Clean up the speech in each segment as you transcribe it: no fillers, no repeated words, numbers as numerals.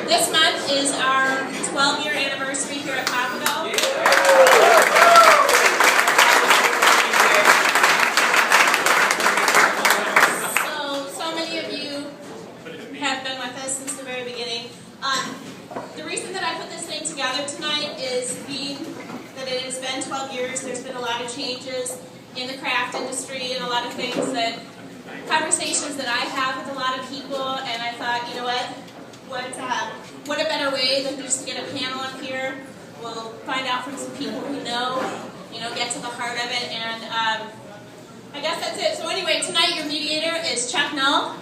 This month is our 12-year anniversary here at Papago. So many of you have been with us since the very beginning. The reason that I put this thing together tonight is being that it has been 12 years. There's been a lot of changes in the craft industry and a lot of things that, conversations that I have with a lot of people, and I thought, you know what a better way than just to get a panel up here. We'll find out from some people who know, get to the heart of it, and I guess that's it. So anyway, tonight your mediator is Chuck Null.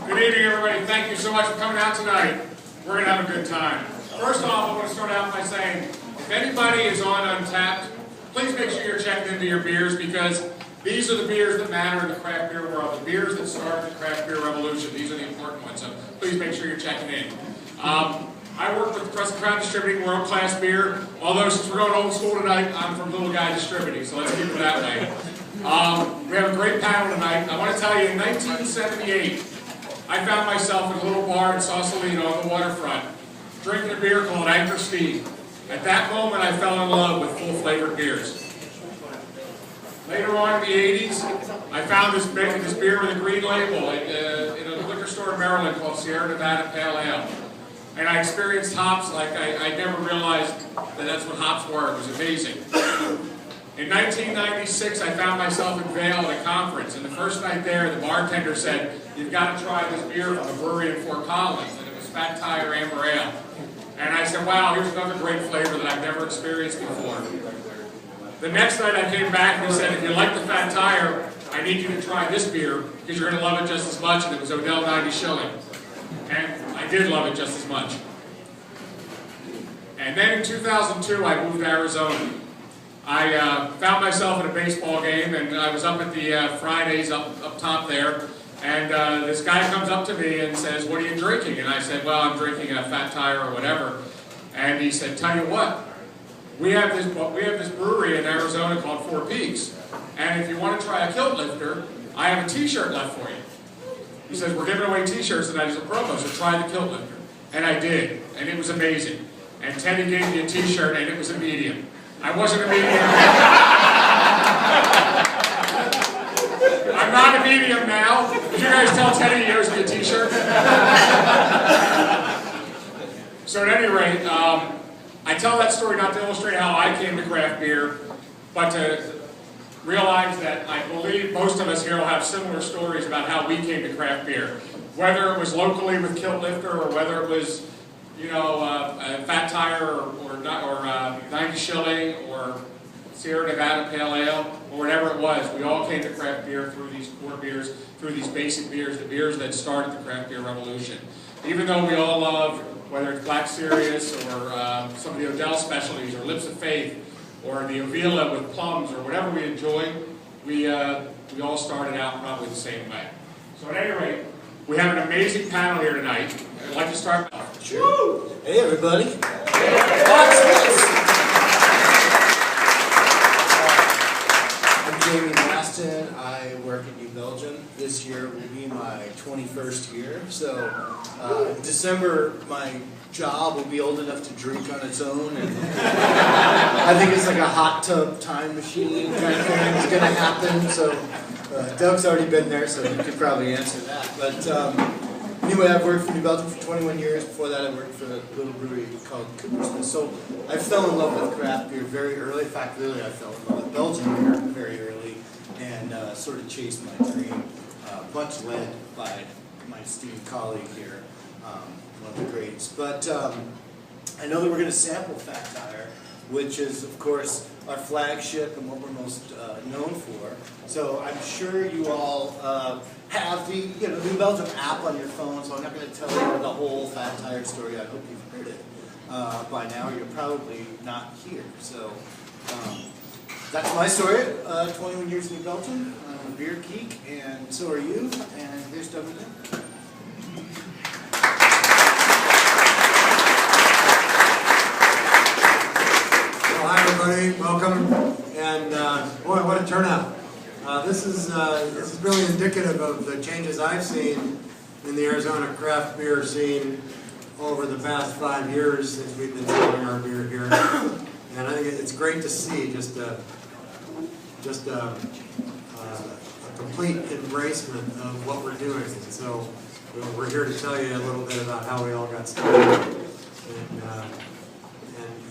Good evening, everybody. Thank you so much for coming out tonight. We're going to have a good time. First off, I want to start out by saying, if anybody is on Untapped, please make sure you're checking into your beers, because these are the beers that matter in the craft beer world, the beers that started the craft beer revolution. These are the important ones, so please make sure you're checking in. I work with Trusted Crown Distributing, world-class beer, although since we're going old school tonight, I'm from Little Guy Distributing, so let's keep it that way. We have a great panel tonight. I want to tell you, in 1978, I found myself in a little bar in Sausalito on the waterfront, drinking a beer called Anchor Steam. At that moment, I fell in love with full-flavored beers. Later on in the 80s, I found this beer with a green label in a liquor store in Maryland called Sierra Nevada Pale Ale. And I experienced hops like I never realized that's what hops were. It was amazing. In 1996, I found myself in Vail at a conference, and the first night there, the bartender said, "You've got to try this beer from a brewery in Fort Collins," and it was Fat Tire Amber Ale. And I said, wow, here's another great flavor that I've never experienced before. The next night I came back and he said, if you like the Fat Tire, I need you to try this beer because you're going to love it just as much. And it was Odell 90 Shilling. And I did love it just as much. And then in 2002, I moved to Arizona. I found myself at a baseball game, and I was up at the Fridays up top there. And this guy comes up to me and says, "What are you drinking?" And I said, "Well, I'm drinking a Fat Tire or whatever." And he said, "Tell you what, we have this brewery in Arizona called Four Peaks, and if you want to try a kilt lifter, I have a T-shirt left for you." He says, "We're giving away T-shirts tonight as a promo, so try the kilt lifter." And I did, and it was amazing. And Teddy gave me a T-shirt, and it was a medium. I wasn't a medium. I'm not a medium now. Did you guys tell Teddy he owes me a T-shirt? So at any rate, I tell that story not to illustrate how I came to craft beer, but to realize that I believe most of us here will have similar stories about how we came to craft beer. Whether it was locally with Kilt Lifter, or whether it was, a Fat Tire, or 90 Shilling, or Sierra Nevada Pale Ale, or whatever it was, we all came to craft beer through these core beers, through these basic beers, the beers that started the craft beer revolution. Even though we all love, whether it's Black Sirius, or some of the Odell specialties, or Lips of Faith, or the Avila with plums, or whatever we enjoy, we all started out probably the same way. So at any rate, we have an amazing panel here tonight. I'd like to start off. Sure. Hey, everybody. I'm Jamie Maston. I work in New Belgium. This year will be my 21st year. So in December, my job will be old enough to drink on its own. And I think it's like a hot tub time machine kind of thing is going to happen. So Doug's already been there, so he could probably answer that. But anyway, I've worked for New Belgium for 21 years. Before that, I worked for a little brewery called Grossman. So I fell in love with craft beer very early. In fact, really, I fell in love with Belgian beer very early, and sort of chased my dream, much led by my esteemed colleague here, one of the greats. But I know that we're going to sample Fat Tire, which is, of course, our flagship and what we're most known for. So I'm sure you all have the New Belgium app on your phone, so I'm not going to tell you the whole Fat Tire story. I hope you've heard it by now. You're probably not here. So that's my story. 21 years in New Belgium. I'm a beer geek, and so are you. And here's Doug Odell. Hi everybody, welcome, and boy, what a turnout. This is really indicative of the changes I've seen in the Arizona craft beer scene over the past 5 years since we've been selling our beer here. And I think it's great to see just a complete embracement of what we're doing. And so we're here to tell you a little bit about how we all got started and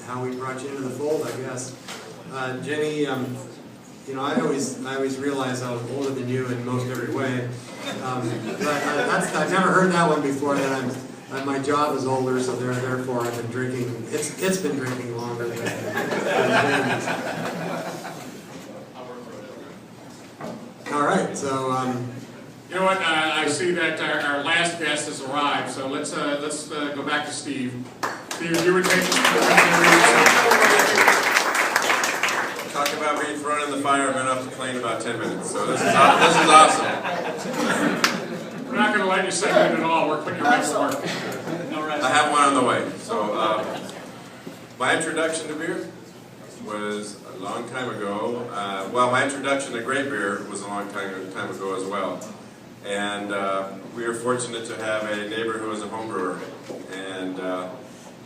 how we brought you into the fold, I guess. Jenny, you know, I always realized I was older than you in most every way. But I've never heard that one before. That my job is older, so therefore I've been drinking. It's been drinking longer than Jenny. All right, so. You know what? I see that our last guest has arrived, so let's go back to Steve. Steve, you were taking. Talk about being thrown in the fire. I've been off the plane about 10 minutes, so this is awesome. We're not going to let you say that at all. We're putting you right to work. I have one on the way. So my introduction to beer was a long time ago. Well, my introduction to great beer was a long time ago as well. And we were fortunate to have a neighbor who was a home brewer, and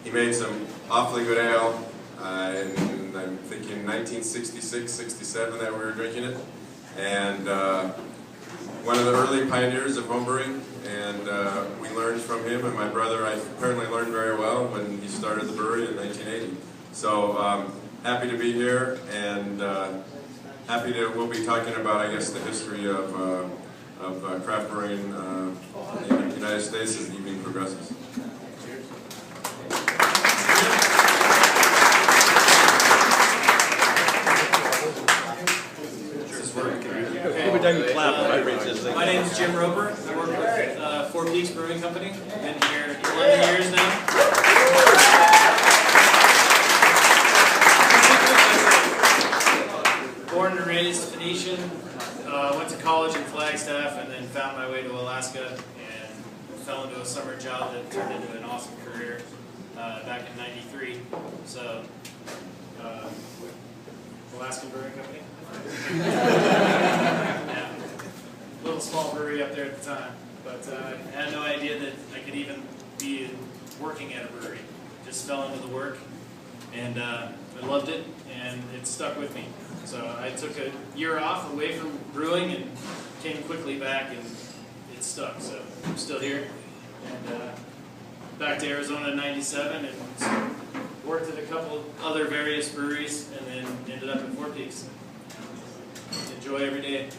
he made some awfully good ale. And I'm thinking 1966, 67 that we were drinking it. And one of the early pioneers of homebrewing, and we learned from him, and my brother I apparently learned very well when he started the brewery in 1980. So happy to be here, and we'll be talking about, I guess, the history of craft brewing in the United States as the evening progresses. My name is Jim Roper. I work with Peaks Brewing Company. I've been here 11 years now. Born and raised Phoenician. Went to college in Flagstaff and then found my way to Alaska and fell into a summer job that turned into an awesome career back in '93. So, Alaskan Brewing Company. Yeah. Little small brewery up there at the time, but I had no idea that I could even be working at a brewery. Just fell into the work, and I loved it, and it stuck with me. So I took a year off away from brewing and came quickly back, and it stuck. So I'm still here, and back to Arizona in '97, and worked at a couple other various breweries, and then ended up at Peaks. Enjoy every day.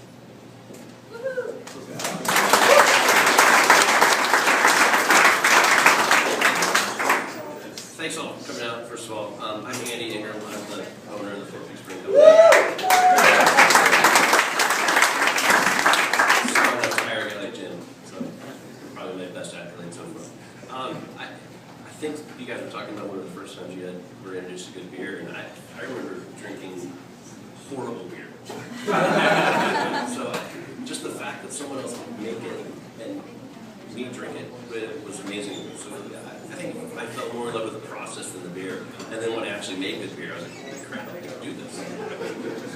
Thanks all for coming out. First of all, I'm Andy Ingram. I'm the owner of the Peaks Brewing Co. So I'm a higher guy like Jim, so probably my best accolade so far. I think you guys were talking about one of the first times you were introduced to good beer, and I remember drinking horrible beer. So just the fact that someone else could make it and me drink it was amazing. So I think I fell more in love with the process than the beer. And then when I actually made good beer, I was like, holy crap, I can do this.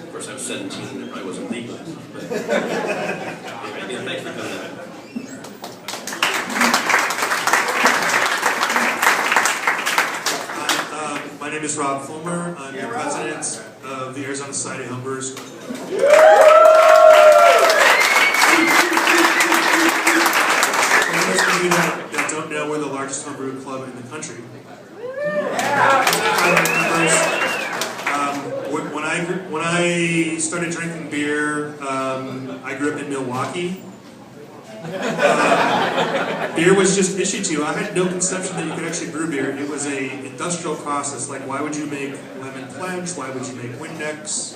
Of course, I was 17 and it probably wasn't legal. But yeah, thanks for coming out. My name is Rob Fullmer. I'm the president of the Arizona Society of Homebrewers. For those of you that don't know, we're the largest homebrew club in the country. When I started drinking beer, I grew up in Milwaukee. Beer was just issued to you. I had no conception that you could actually brew beer. It was an industrial process. Like, why would you make lemon pledge? Why would you make Windex?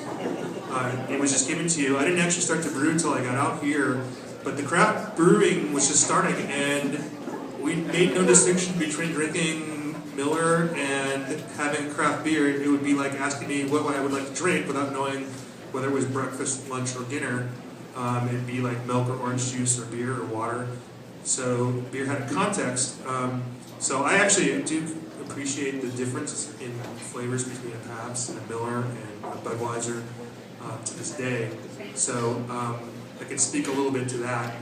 It was just given to you. I didn't actually start to brew until I got out here. But the craft brewing was just starting, and we made no distinction between drinking Miller and having craft beer. It would be like asking me what I would like to drink without knowing whether it was breakfast, lunch, or dinner. It'd be like milk or orange juice or beer or water. So beer had a context. So I actually do appreciate the difference in flavors between a Pabst and a Miller and a Budweiser. to this day. So I can speak a little bit to that.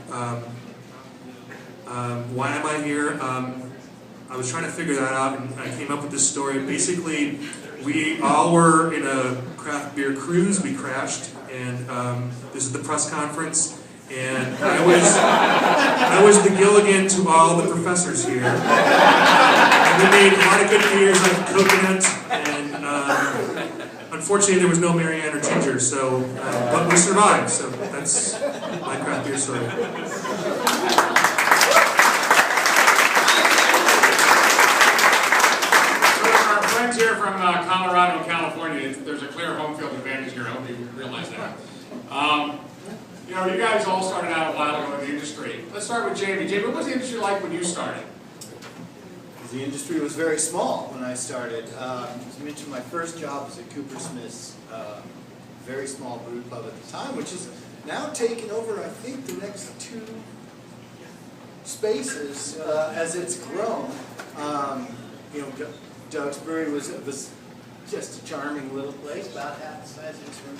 Why am I here? I was trying to figure that out, and I came up with this story. Basically, we all were in a craft beer cruise. We crashed, and this is the press conference. And I was the Gilligan to all the professors here. And we made a lot of good beers like coconut, and unfortunately there was no Marianne or Ginger, so but we survived. So that's my craft beer story. Our friends here from Colorado and California, there's a clear home field advantage here. I hope you realize that. You know, you guys all started out a while ago in the industry. Let's start with Jamie. Jamie, what was the industry like when you started? The industry was very small when I started. As I mentioned, my first job was at Cooper Smith's, very small brew pub at the time, which is now taken over, I think, the next 2 spaces as it's grown. You know, Doug's Brewery was just a charming little place, about half the size of this room.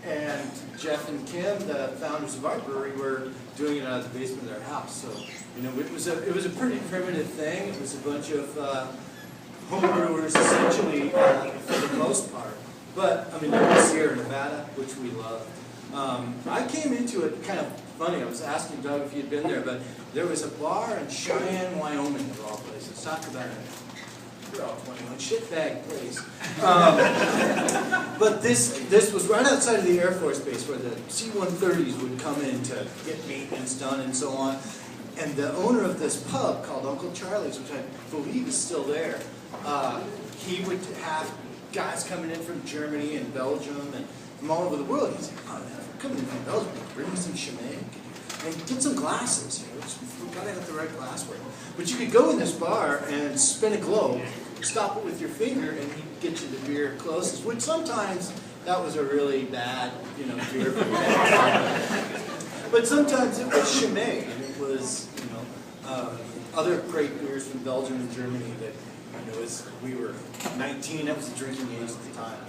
And Jeff and Kim, the founders of our brewery, were doing it out of the basement of their house. So, you know, it was a pretty primitive thing. It was a bunch of home brewers, essentially, for the most part. But, I mean, there was Sierra Nevada, which we love. I came into it kind of funny. I was asking Doug if he'd been there, but there was a bar in Cheyenne, Wyoming, of all places. Talk about it. We're all 21, shitbag place. But this was right outside of the Air Force Base where the C-130s would come in to get maintenance done and so on. And the owner of this pub called Uncle Charlie's, which I believe is still there, he would have guys coming in from Germany and Belgium and from all over the world. He's like, oh man, if we're coming in from Belgium, bring me some Chimay and get some glasses. You know, we've got to have the right glassware. But you could go in this bar and spin a globe, stop it with your finger, and he'd get you the beer closest, which sometimes that was a really bad, you know, beer for you. But sometimes it was Chimay, and it was, you know, other great beers from Belgium and Germany that, you know, as we were 19, that was the drinking age at the time,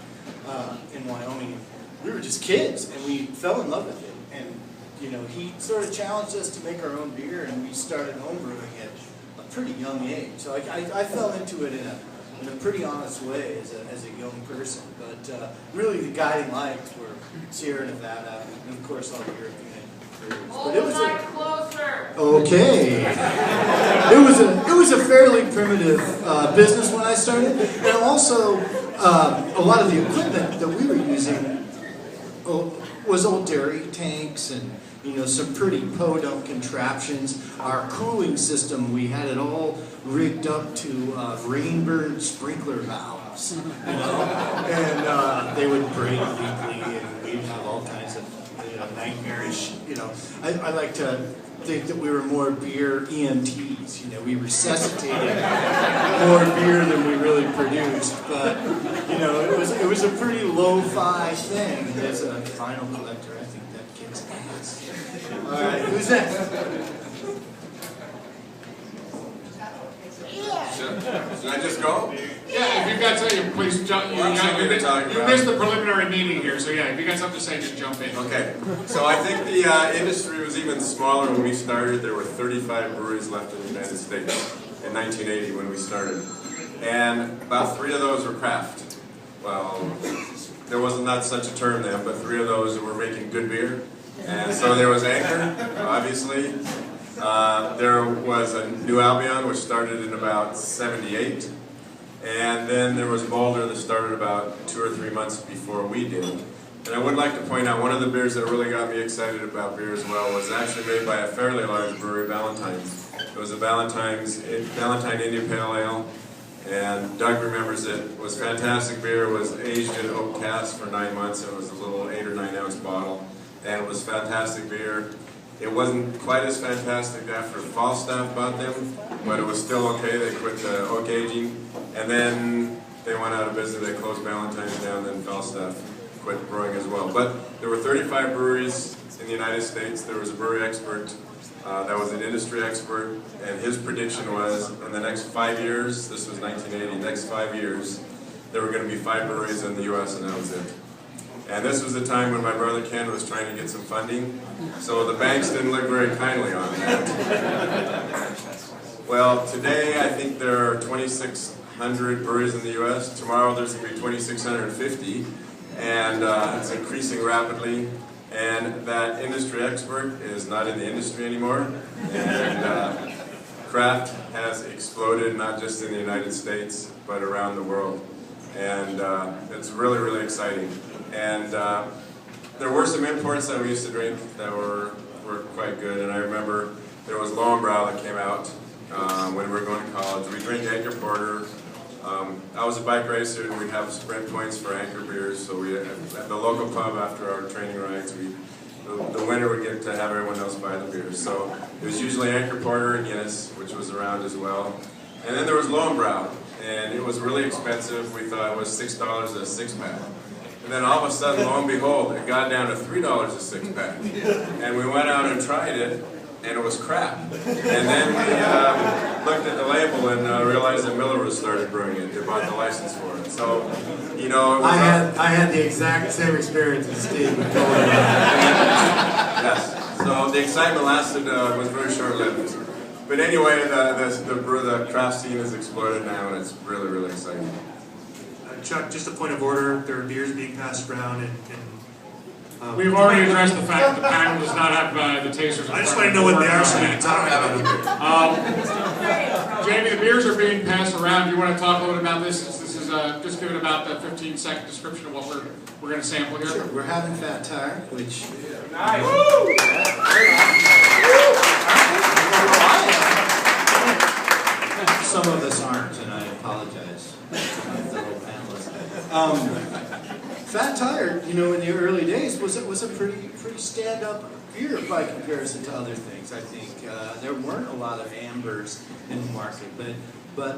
in Wyoming. We were just kids, and we fell in love with it. And, you know, he sort of challenged us to make our own beer, and we started homebrewing at a pretty young age. So I fell into it in a pretty honest way as a young person. But really the guiding lights were Sierra Nevada, and of course all the European breweries. But it was closer. okay. It was a fairly primitive business when I started, and also a lot of the equipment that we were using was old dairy tanks and, you know, some pretty podunk contraptions. Our cooling system, we had it all rigged up to Rainbird sprinkler valves, you know, and they would break weekly, and we'd have all kinds of, you know, nightmarish, you know. I like to think that we were more beer EMTs, you know, we resuscitated more beer than we really produced, but, you know, it was a pretty lo-fi thing. And as a vinyl collector, I think that kicks ass. All right, who's next? Should I just go? Yeah, if you've got something, please jump. You missed the preliminary meeting here, so yeah, if you got something to say, just jump in. Okay, so I think the industry was even smaller when we started. There were 35 breweries left in the United States in 1980 when we started. And about 3 of those were craft. Well, there was not such a term then, but 3 of those were making good beer. And so there was Anchor, obviously. There was a New Albion, which started in about 78. And then there was Boulder that started about 2 or 3 months before we did. And I would like to point out one of the beers that really got me excited about beer as well was actually made by a fairly large brewery, Ballantine's. It was a Ballantine India Pale Ale. And Doug remembers it. It was fantastic beer. It was aged in oak cask for 9 months. It was a little 8 or 9 ounce bottle. And it was fantastic beer. It wasn't quite as fantastic after Falstaff bought them, but it was still okay. They quit the oak aging. And then they went out of business. They closed Ballantine's down, then Falstaff quit brewing as well. But there were 35 breweries in the United States. There was a brewery expert that was an industry expert, and his prediction was in the next 5 years, this was 1980, next 5 years, there were going to be 5 breweries in the U.S., and that was it. And this was the time when my brother Ken was trying to get some funding, so the banks didn't look very kindly on that. Well, today I think there are 2,600 breweries in the U.S. Tomorrow there's going to be 2,650, and it's increasing rapidly. And that industry expert is not in the industry anymore, and craft has exploded not just in the United States, but around the world. And it's really, really exciting. And there were some imports that we used to drink that were quite good. And I remember there was Lowenbrau that came out when we were going to college. We drank Anchor Porter. I was a bike racer, and we'd have sprint points for Anchor beers. So we, at the local pub after our training rides, the winner would get to have everyone else buy the beers. So it was usually Anchor Porter and Guinness, which was around as well. And then there was Lowenbrau, and it was really expensive. We thought it was $6 a six-pack. And then all of a sudden, lo and behold, it got down to $3 a six-pack. And we went out and tried it, and it was crap. And then we looked at the label and realized that Miller was started brewing it. They bought the license for it. So, you know, I had the exact same experience as Steve. Yes. So the excitement lasted was very short-lived. But anyway, the craft scene has exploded now, and it's really, really exciting. Chuck, just a point of order, there are beers being passed around, and We've already addressed the fact that the panel does not have the tasters. I just want to know what they are so we can talk about them. Jamie, the beers are being passed around. Do you want to talk a little bit about this? This is just give it about the 15-second description of what we're going to sample here. Sure. We're having Fat Tire, which... Nice. Some of us aren't, and I apologize to my fellow panelists. Fat Tire, you know, in the early days was a pretty stand-up beer by comparison to other things. I think there weren't a lot of ambers in the market, but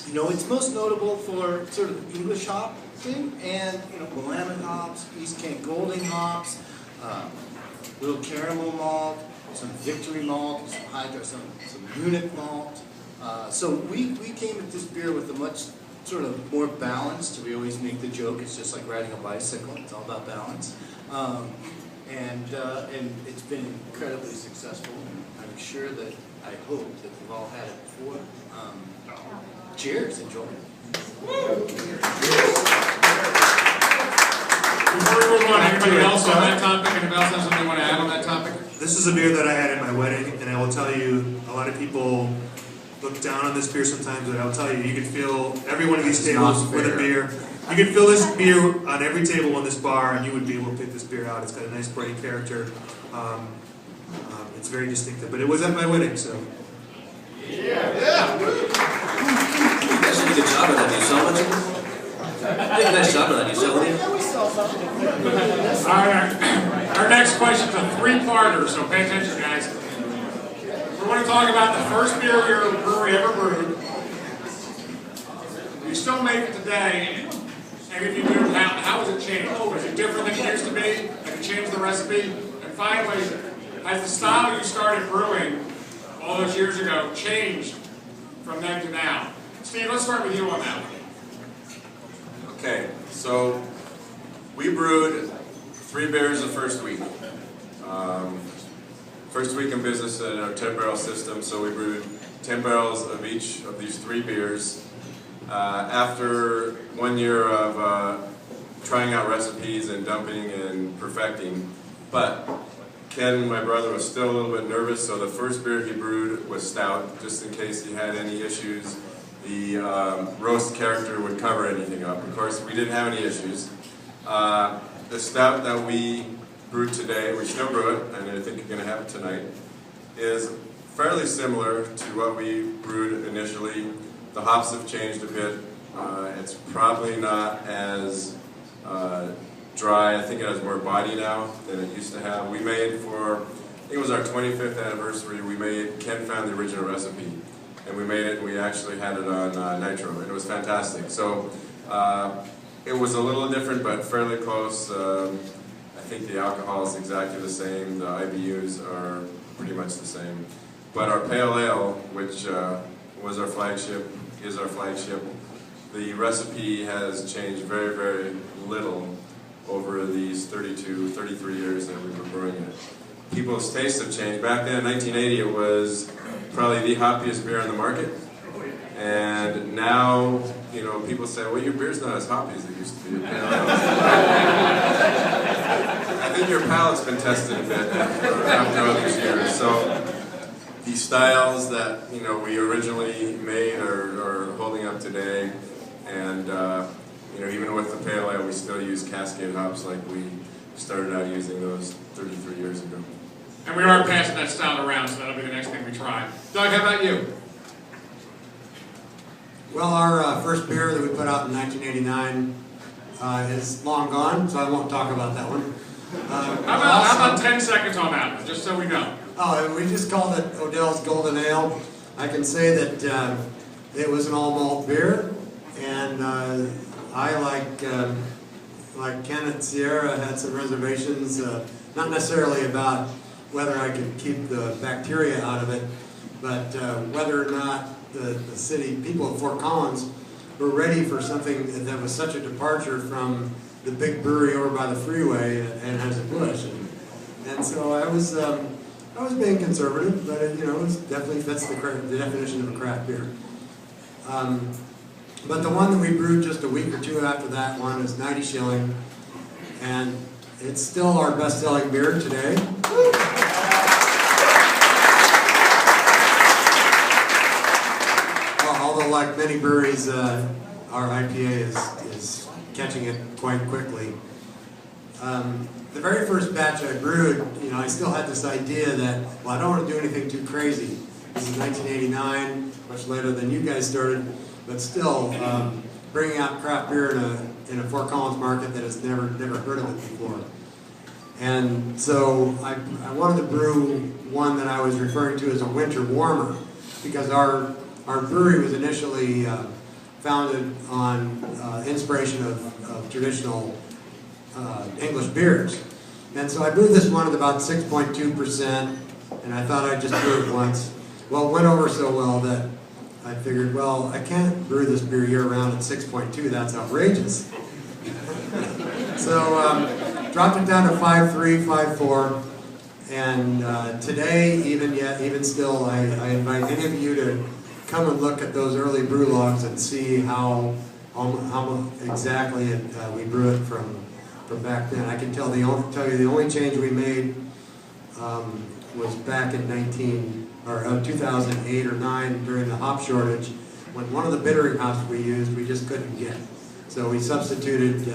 you know, it's most notable for sort of English hop thing, and you know, Willamette hops, East Kent Golding hops, little caramel malt, some Victory malt, some Hydra, some Munich malt. So we came at this beer with a much sort of more balanced. We always make the joke, it's just like riding a bicycle, it's all about balance. And it's been incredibly successful. I'm sure that, I hope that we've all had it before. Cheers, enjoy it. Before we move on, anybody else on that topic? Anybody else have something you want to add on that topic? This is a beer that I had at my wedding, and I will tell you, a lot of people look down on this beer sometimes, but I will tell you, you can feel every one of these tables with a beer. You can feel this beer on every table in this bar, and you would be able to pick this beer out. It's got a nice bright character. It's very distinctive, but it was at my wedding, so. Yeah. You guys did a good job of that. Do you sell much of it? You did a nice job of that. Do you sell it? All right, our next question is a three-parter, so pay attention, guys. We want to talk about the first beer your brewery ever brewed. You still make it today, and if you do, how has it changed? Is it different than it used to be? Have you changed the recipe? And finally, has the style you started brewing all those years ago changed from then to now? Steve, let's start with you on that one. Okay, so we brewed 3 beers the first week. First week in business in our 10-barrel system, so we brewed 10 barrels of each of these 3 beers. After 1 year of trying out recipes and dumping and perfecting, but Ken, my brother, was still a little bit nervous, so the first beer he brewed was stout, just in case he had any issues. The roast character would cover anything up. Of course, we didn't have any issues. The stout that we brewed today, we still brew it, and I think you're going to have it tonight, is fairly similar to what we brewed initially. The hops have changed a bit. It's probably not as dry. I think it has more body now than it used to have. We made for, I think it was our 25th anniversary, Ken found the original recipe. And we made it, and we actually had it on nitro, and it was fantastic. So it was a little different, but fairly close. I think the alcohol is exactly the same. The IBUs are pretty much the same. But our pale ale, which was our flagship, is our flagship, the recipe has changed very, very little. over these 32, 33 years that we've been brewing it. People's tastes have changed. Back then, in 1980, it was probably the hoppiest beer on the market. And now, you know, people say, well, your beer's not as hoppy as it used to be. I think your palate's been tested a bit after all these years. So these styles that, you know, we originally made are holding up today. And, you know, even with the pale ale, we still use Cascade hops like we started out using those 33 years ago. And we are passing that style around, so that'll be the next thing we try. Doug, how about you? Well, our first beer that we put out in 1989 is long gone, so I won't talk about that one. How about 10 seconds on that one, just so we know? Oh, we just called it Odell's Golden Ale. I can say that it was an all-malt beer, and I, like Kenneth Sierra, had some reservations, not necessarily about whether I could keep the bacteria out of it, but whether or not the city people of Fort Collins were ready for something that was such a departure from the big brewery over by the freeway at Anheuser-Busch. And so I was being conservative, but it, you know, it definitely fits the definition of a craft beer. But the one that we brewed just a week or two after that one is 90 Shilling, and it's still our best-selling beer today. Although, like many breweries, our IPA is catching it quite quickly. The very first batch I brewed, you know, I still had this idea that, well, I don't want to do anything too crazy. This is 1989, much later than you guys started, but still bringing out craft beer in a Fort Collins market that has never heard of it before. And so I wanted to brew one that I was referring to as a winter warmer, because our brewery was initially founded on inspiration of traditional English beers. And so I brewed this one at about 6.2%, and I thought I'd just brew it once. Well, it went over so well that I figured, well, I can't brew this beer year-round at 6.2, that's outrageous. So dropped it down to 5.3, 5.4, and today, even still, I invite any of you to come and look at those early brew logs and see how exactly we brew it from back then. I can tell you the only change we made was back in 2008 or 9 during the hop shortage, when one of the bittering hops we used we just couldn't get. So we substituted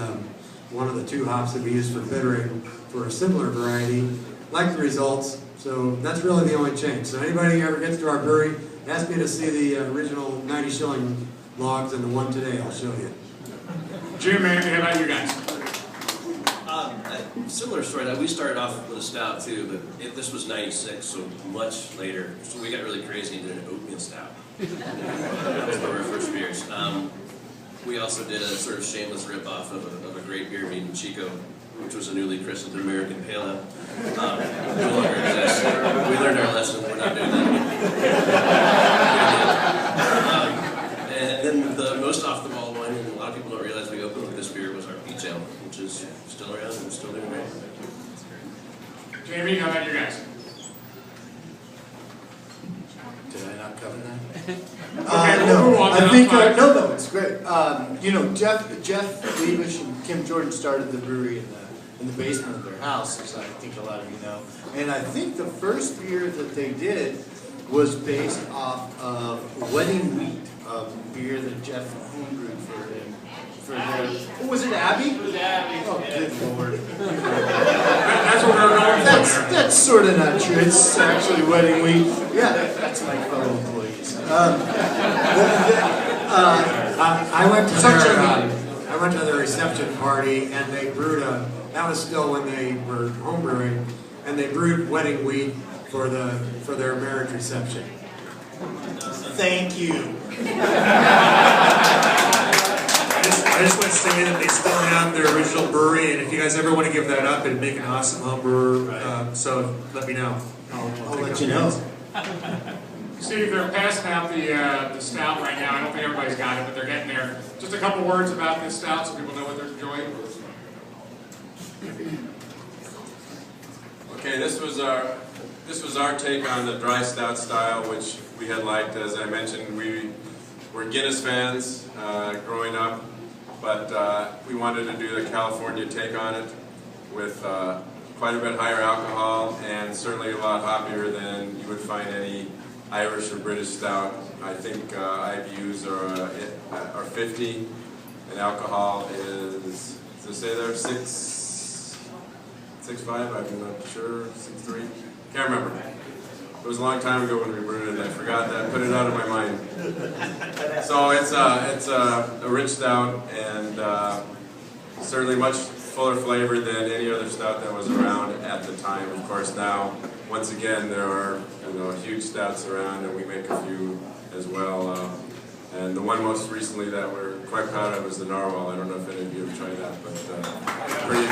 one of the 2 hops that we used for bittering for a similar variety. Like the results, so that's really the only change. So anybody who ever gets to our brewery, ask me to see the original 90 Shilling logs and the one today, I'll show you. Jim, Andy, how about you guys? Similar story. We started off with a stout too, but this was 96, so much later. So we got really crazy and did an oatmeal stout. That was one of our first beers. We also did a sort of shameless rip-off of a great beer made in Chico, which was a newly christened American Pale Ale. No longer exists. We learned our lesson. We're not doing that anymore. And then the most off-the-wall one, and a lot of people don't realize we opened with this beer, was our Peach Ale, which is still around and still doing great. Jamie, how about you guys? Did I not cover that? Okay, we'll move on. I think no, it's great. You know, Jeff Leavish and Kim Jordan started the brewery in the basement of their house, as I think a lot of you know. And I think the first beer that they did was based off of Wedding Wheat, a beer that Jeff homebrewed for him. Was it Abby? It was Abby. Oh, good lord. That's what we're going for. That's sort of not true. It's actually Wedding Wheat. Yeah, that's my fellow employees. I went to their reception party, and they brewed that was still when they were homebrewing, and they brewed Wedding Wheat for their marriage reception. Thank you. I just want to say that they still have their original brewery, and if you guys ever want to give that up, it'd make an awesome home brewer. So let me know. I'll let you know. Steve, they're passing out the stout right now. I don't think everybody's got it, but they're getting there. Just a couple words about this stout so people know what they're enjoying. Okay, this was our take on the dry stout style, which we had liked. As I mentioned, we were Guinness fans growing up, but we wanted to do the California take on it with quite a bit higher alcohol and certainly a lot hoppier than you would find any Irish or British stout. I think IBUs are 50, and alcohol is, does it say there, 6.5, I'm not sure, 6.3, can't remember. It was a long time ago when we brewed it, I forgot that, put it out of my mind. So it's a rich stout and certainly much fuller flavor than any other stout that was around at the time. Of course now, once again, there are huge stouts around and we make a few as well. And the one most recently that we're quite proud of is the Narwhal. I don't know if any of you have tried that, but pretty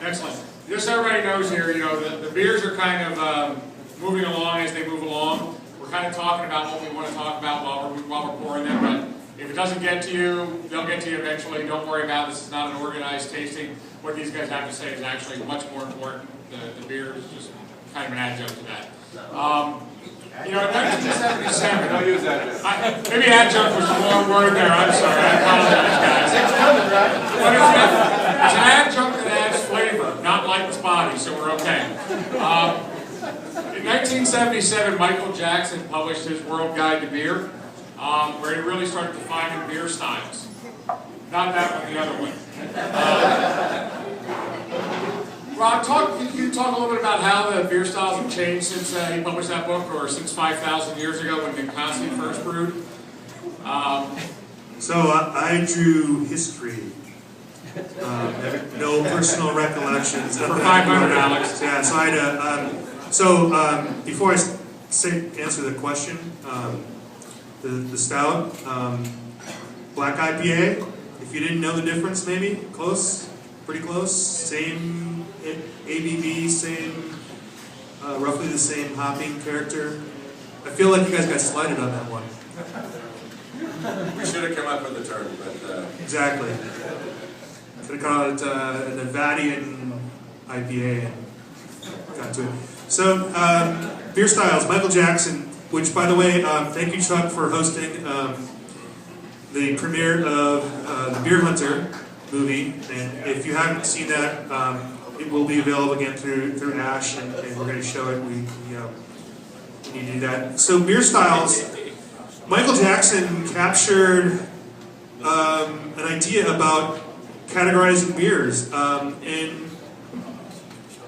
Excellent. Just so everybody knows here, the beers are kind of moving along as they move along. We're kind of talking about what we want to talk about while we're pouring them, but if it doesn't get to you, they'll get to you eventually. Don't worry about it. This is not an organized tasting. What these guys have to say is actually much more important. The beer is just kind of an adjunct to that. In 1977, Don't use that. maybe adjunct was the wrong word there. I'm sorry. I apologize, guys. But it's an adjunct that adds flavor, not lightens body, so we're okay. In 1977, Michael Jackson published his World Guide to Beer, where he really started defining beer styles. Not that one, the other one. Rob, can you talk a little bit about how the beer styles have changed since he published that book, or since 5,000 years ago when Nick Constantine first brewed? So I drew history. No personal recollections. For 500, Alex. Yeah, so I had before I answer the question, the stout, black IPA, if you didn't know the difference, maybe, close, pretty close, same ABV, same, roughly the same hopping character. I feel like you guys got slighted on that one. We should have come up with the term, but... Exactly. Could have called it a Nevadian IPA and got to it. So, beer styles, Michael Jackson, which, by the way, thank you, Chuck, for hosting the premiere of the Beer Hunter movie. And if you haven't seen that, it will be available again through Ash, and we're going to show it. We need to do that. So, beer styles. Michael Jackson captured an idea about categorizing beers, and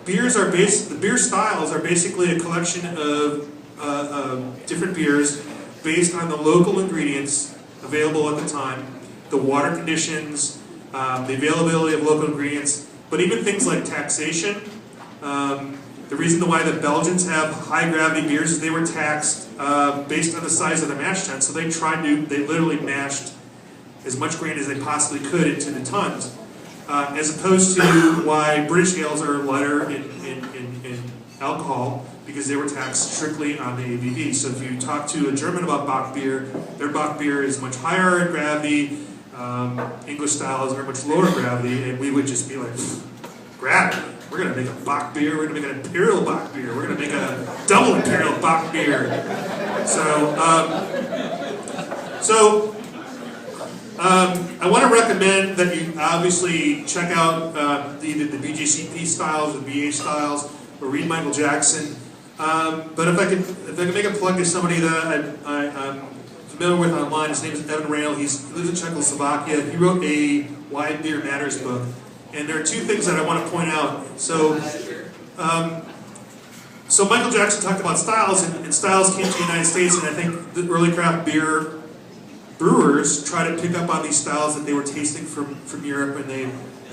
the beer styles are basically a collection of different beers based on the local ingredients available at the time, the water conditions, the availability of local ingredients, but even things like taxation. The reason why the Belgians have high gravity beers is they were taxed based on the size of the mash tun, so they literally mashed as much grain as they possibly could into the tons, as opposed to why British ales are lighter in alcohol, because they were taxed strictly on the ABV. So if you talk to a German about Bock beer, their Bock beer is much higher in gravity, English styles are much lower gravity, and we would just be like, gravity? We're going to make a Bock beer, we're going to make an Imperial Bock beer, we're going to make a double Imperial Bock beer. I want to recommend that you obviously check out the BJCP styles, the BA styles, or read Michael Jackson. But if I could make a plug to somebody that I'm familiar with online, his name is Evan Rail. He lives in Czechoslovakia. He wrote a Why Beer Matters book. And there are two things that I want to point out. So Michael Jackson talked about styles, and styles came to the United States, and I think the early craft beer brewers tried to pick up on these styles that they were tasting from Europe, and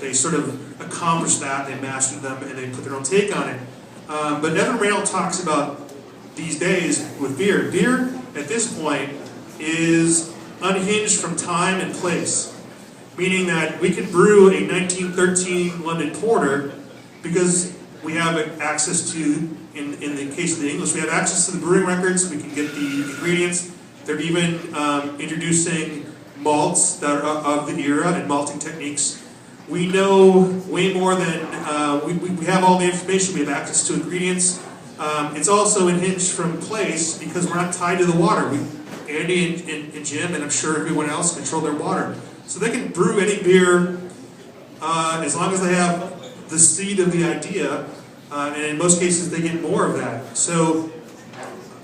they sort of accomplished that, they mastered them, and they put their own take on it. But Evan Rail talks about these days with beer. Beer, at this point, is unhinged from time and place. Meaning that we can brew a 1913 London Porter because we have access to, in the case of the English, we have access to the brewing records, we can get the ingredients. They're even introducing malts that are of the era and malting techniques. We know way more than, we have all the information, we have access to ingredients. It's also unhinged from place because we're not tied to the water. Andy and Jim, and I'm sure everyone else, control their water. So they can brew any beer as long as they have the seed of the idea, and in most cases they get more of that. So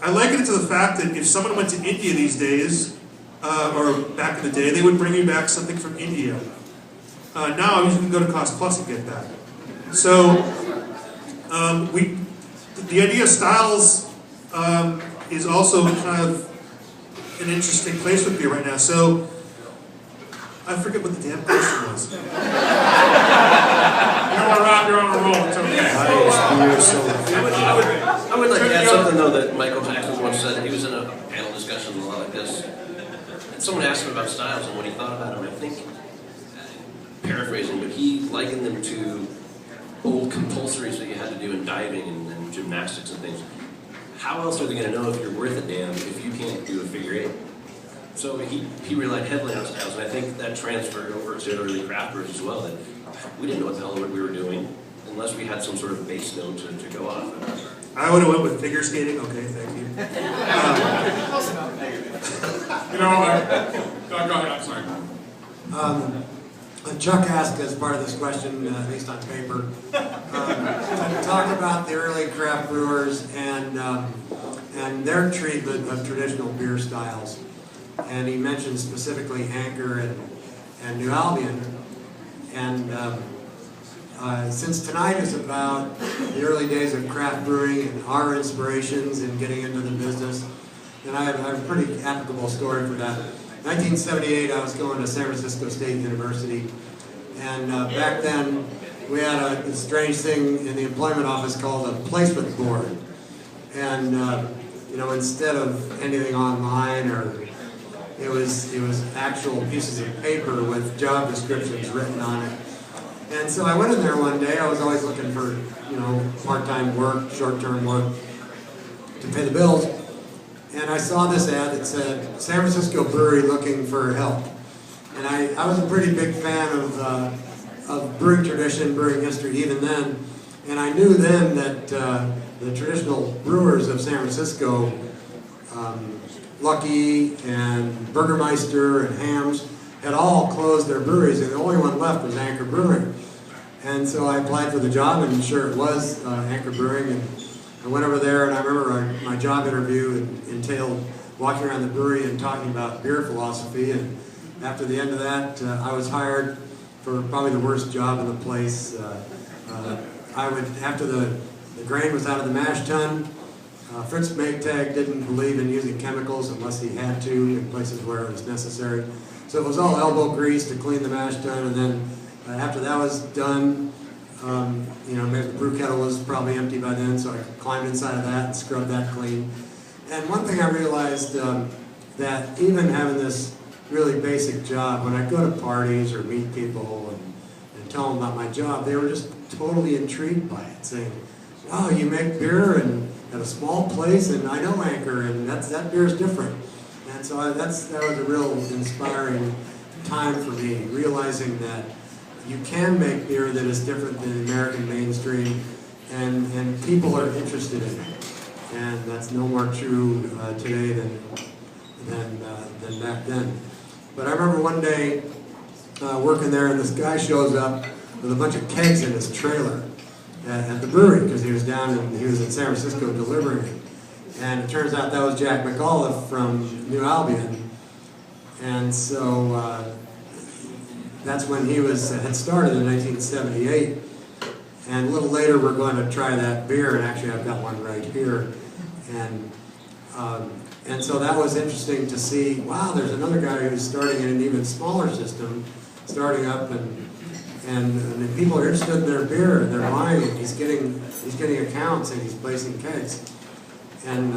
I liken it to the fact that if someone went to India these days, or back in the day, they would bring you back something from India. Now you can go to Cost Plus and get that. So the idea of styles is also kind of an interesting place with beer right now. So I forget what the damn question was. You know what, Rob, you're on a roll. It's okay. I would like to add something though that Michael Jackson once said. He was in a panel discussion a lot like this, and someone asked him about styles and what he thought about them. I think, paraphrasing, but he likened them to old compulsories that you had to do in diving and gymnastics and things. How else are they going to know if you're worth a damn if you can't do a figure eight? So he relied heavily on styles, and I think that transferred over to early craft brewers as well, that we didn't know what the hell we were doing unless we had some sort of base note to go off of. I would have went with figure skating. Okay, thank you. You know, go ahead, I'm sorry. Chuck asked as part of this question, at least on paper, to talk about the early craft brewers and their treatment of traditional beer styles. And he mentioned specifically Anchor and New Albion. And since tonight is about the early days of craft brewing and our inspirations in getting into the business, and I have a pretty applicable story for that. 1978, I was going to San Francisco State University, and back then we had a strange thing in the employment office called a placement board. And you know, instead of anything online, or it was actual pieces of paper with job descriptions written on it. And so I went in there one day. I was always looking for, you know, part-time work, short-term work to pay the bills. And I saw this ad that said, San Francisco Brewery looking for help. And I was a pretty big fan of brewing tradition, brewing history even then. And I knew then that the traditional brewers of San Francisco, Lucky and Burgermeister and Hams, had all closed their breweries, and the only one left was Anchor Brewing. And so I applied for the job, and sure it was Anchor Brewing. And I went over there, and I remember my job interview entailed walking around the brewery and talking about beer philosophy. And after the end of that, I was hired for probably the worst job in the place. I would, after the grain was out of the mash tun, Fritz Maytag didn't believe in using chemicals unless he had to in places where it was necessary. So it was all elbow grease to clean the mash tun, and then after that was done, you know, maybe the brew kettle was probably empty by then, so I climbed inside of that and scrubbed that clean. And one thing I realized, that even having this really basic job, when I go to parties or meet people and tell them about my job, they were just totally intrigued by it, saying, wow, you make beer and at a small place, and I know Anchor, and that beer is different. And so that was a real inspiring time for me, realizing that you can make beer that is different than the American mainstream, and people are interested in it. And that's no more true today than back then. But I remember one day working there, and this guy shows up with a bunch of kegs in his trailer at the brewery, because he was in San Francisco delivering it. And it turns out that was Jack McAuliffe from New Albion. And so that's when he had started in 1978. And a little later we're going to try that beer, and actually I've got one right here. And so that was interesting to see, wow, there's another guy who's starting in an even smaller system, starting up, and people are interested in their beer, and they're buying it. He's getting accounts, and he's placing kegs. And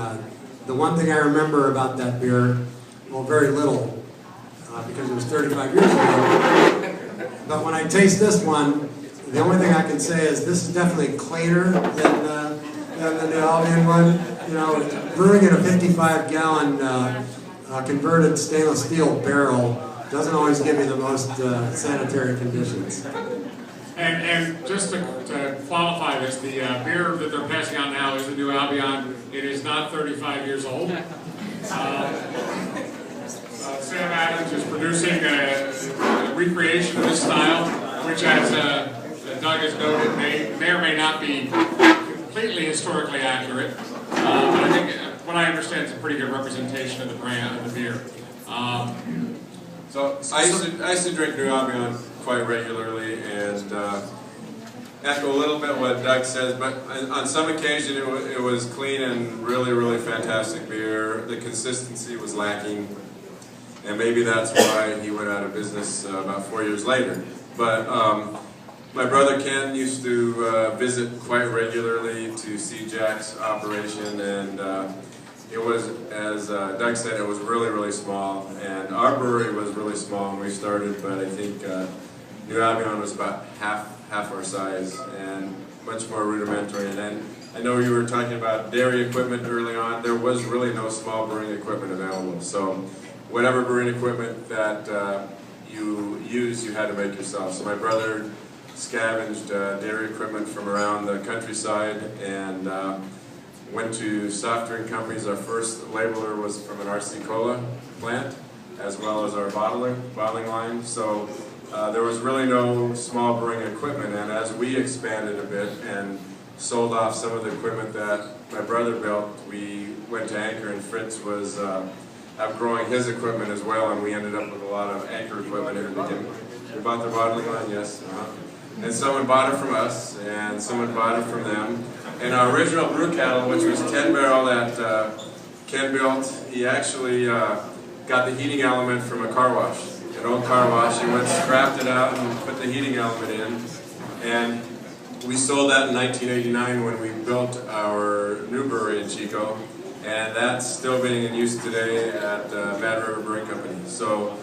the one thing I remember about that beer, well, very little, because it was 35 years ago. But when I taste this one, the only thing I can say is this is definitely cleaner than the New Albion one. You know, brewing in a 55-gallon converted stainless steel barrel doesn't always give you the most sanitary conditions. And just to qualify this, the beer that they're passing out now is the new Albion. It is not 35 years old. Sam Adams is producing a recreation of this style, which, as Doug has noted, may or may not be completely historically accurate. But I think, what I understand, it's a pretty good representation of the brand of the beer. So I used to drink New Albion quite regularly, and echo a little bit what Doug says, but on some occasion it was clean and really, really fantastic beer. The consistency was lacking, and maybe that's why he went out of business about 4 years later. But my brother Ken used to visit quite regularly to see Jack's operation, and it was, as Doug said, it was really, really small, and our brewery was really small when we started, but I think New Albion was about half our size and much more rudimentary. And then I know you were talking about dairy equipment early on. There was really no small brewing equipment available, so whatever brewing equipment that you used, you had to make yourself. So my brother scavenged dairy equipment from around the countryside and went to soft drink companies. Our first labeler was from an RC Cola plant, as well as our bottling line. So there was really no small brewing equipment, and as we expanded a bit and sold off some of the equipment that my brother built, we went to Anchor, and Fritz was outgrowing his equipment as well, and we ended up with a lot of Anchor equipment in the beginning. We bought their bottling line, yes. And someone bought it from us, and someone bought it from them. And our original brew kettle, which was 10 barrel that Ken built, he actually got the heating element from a car wash, an old car wash. He went, scrapped it out, and put the heating element in. And we sold that in 1989 when we built our new brewery in Chico, and that's still being in use today at Nevada Brewing Company. So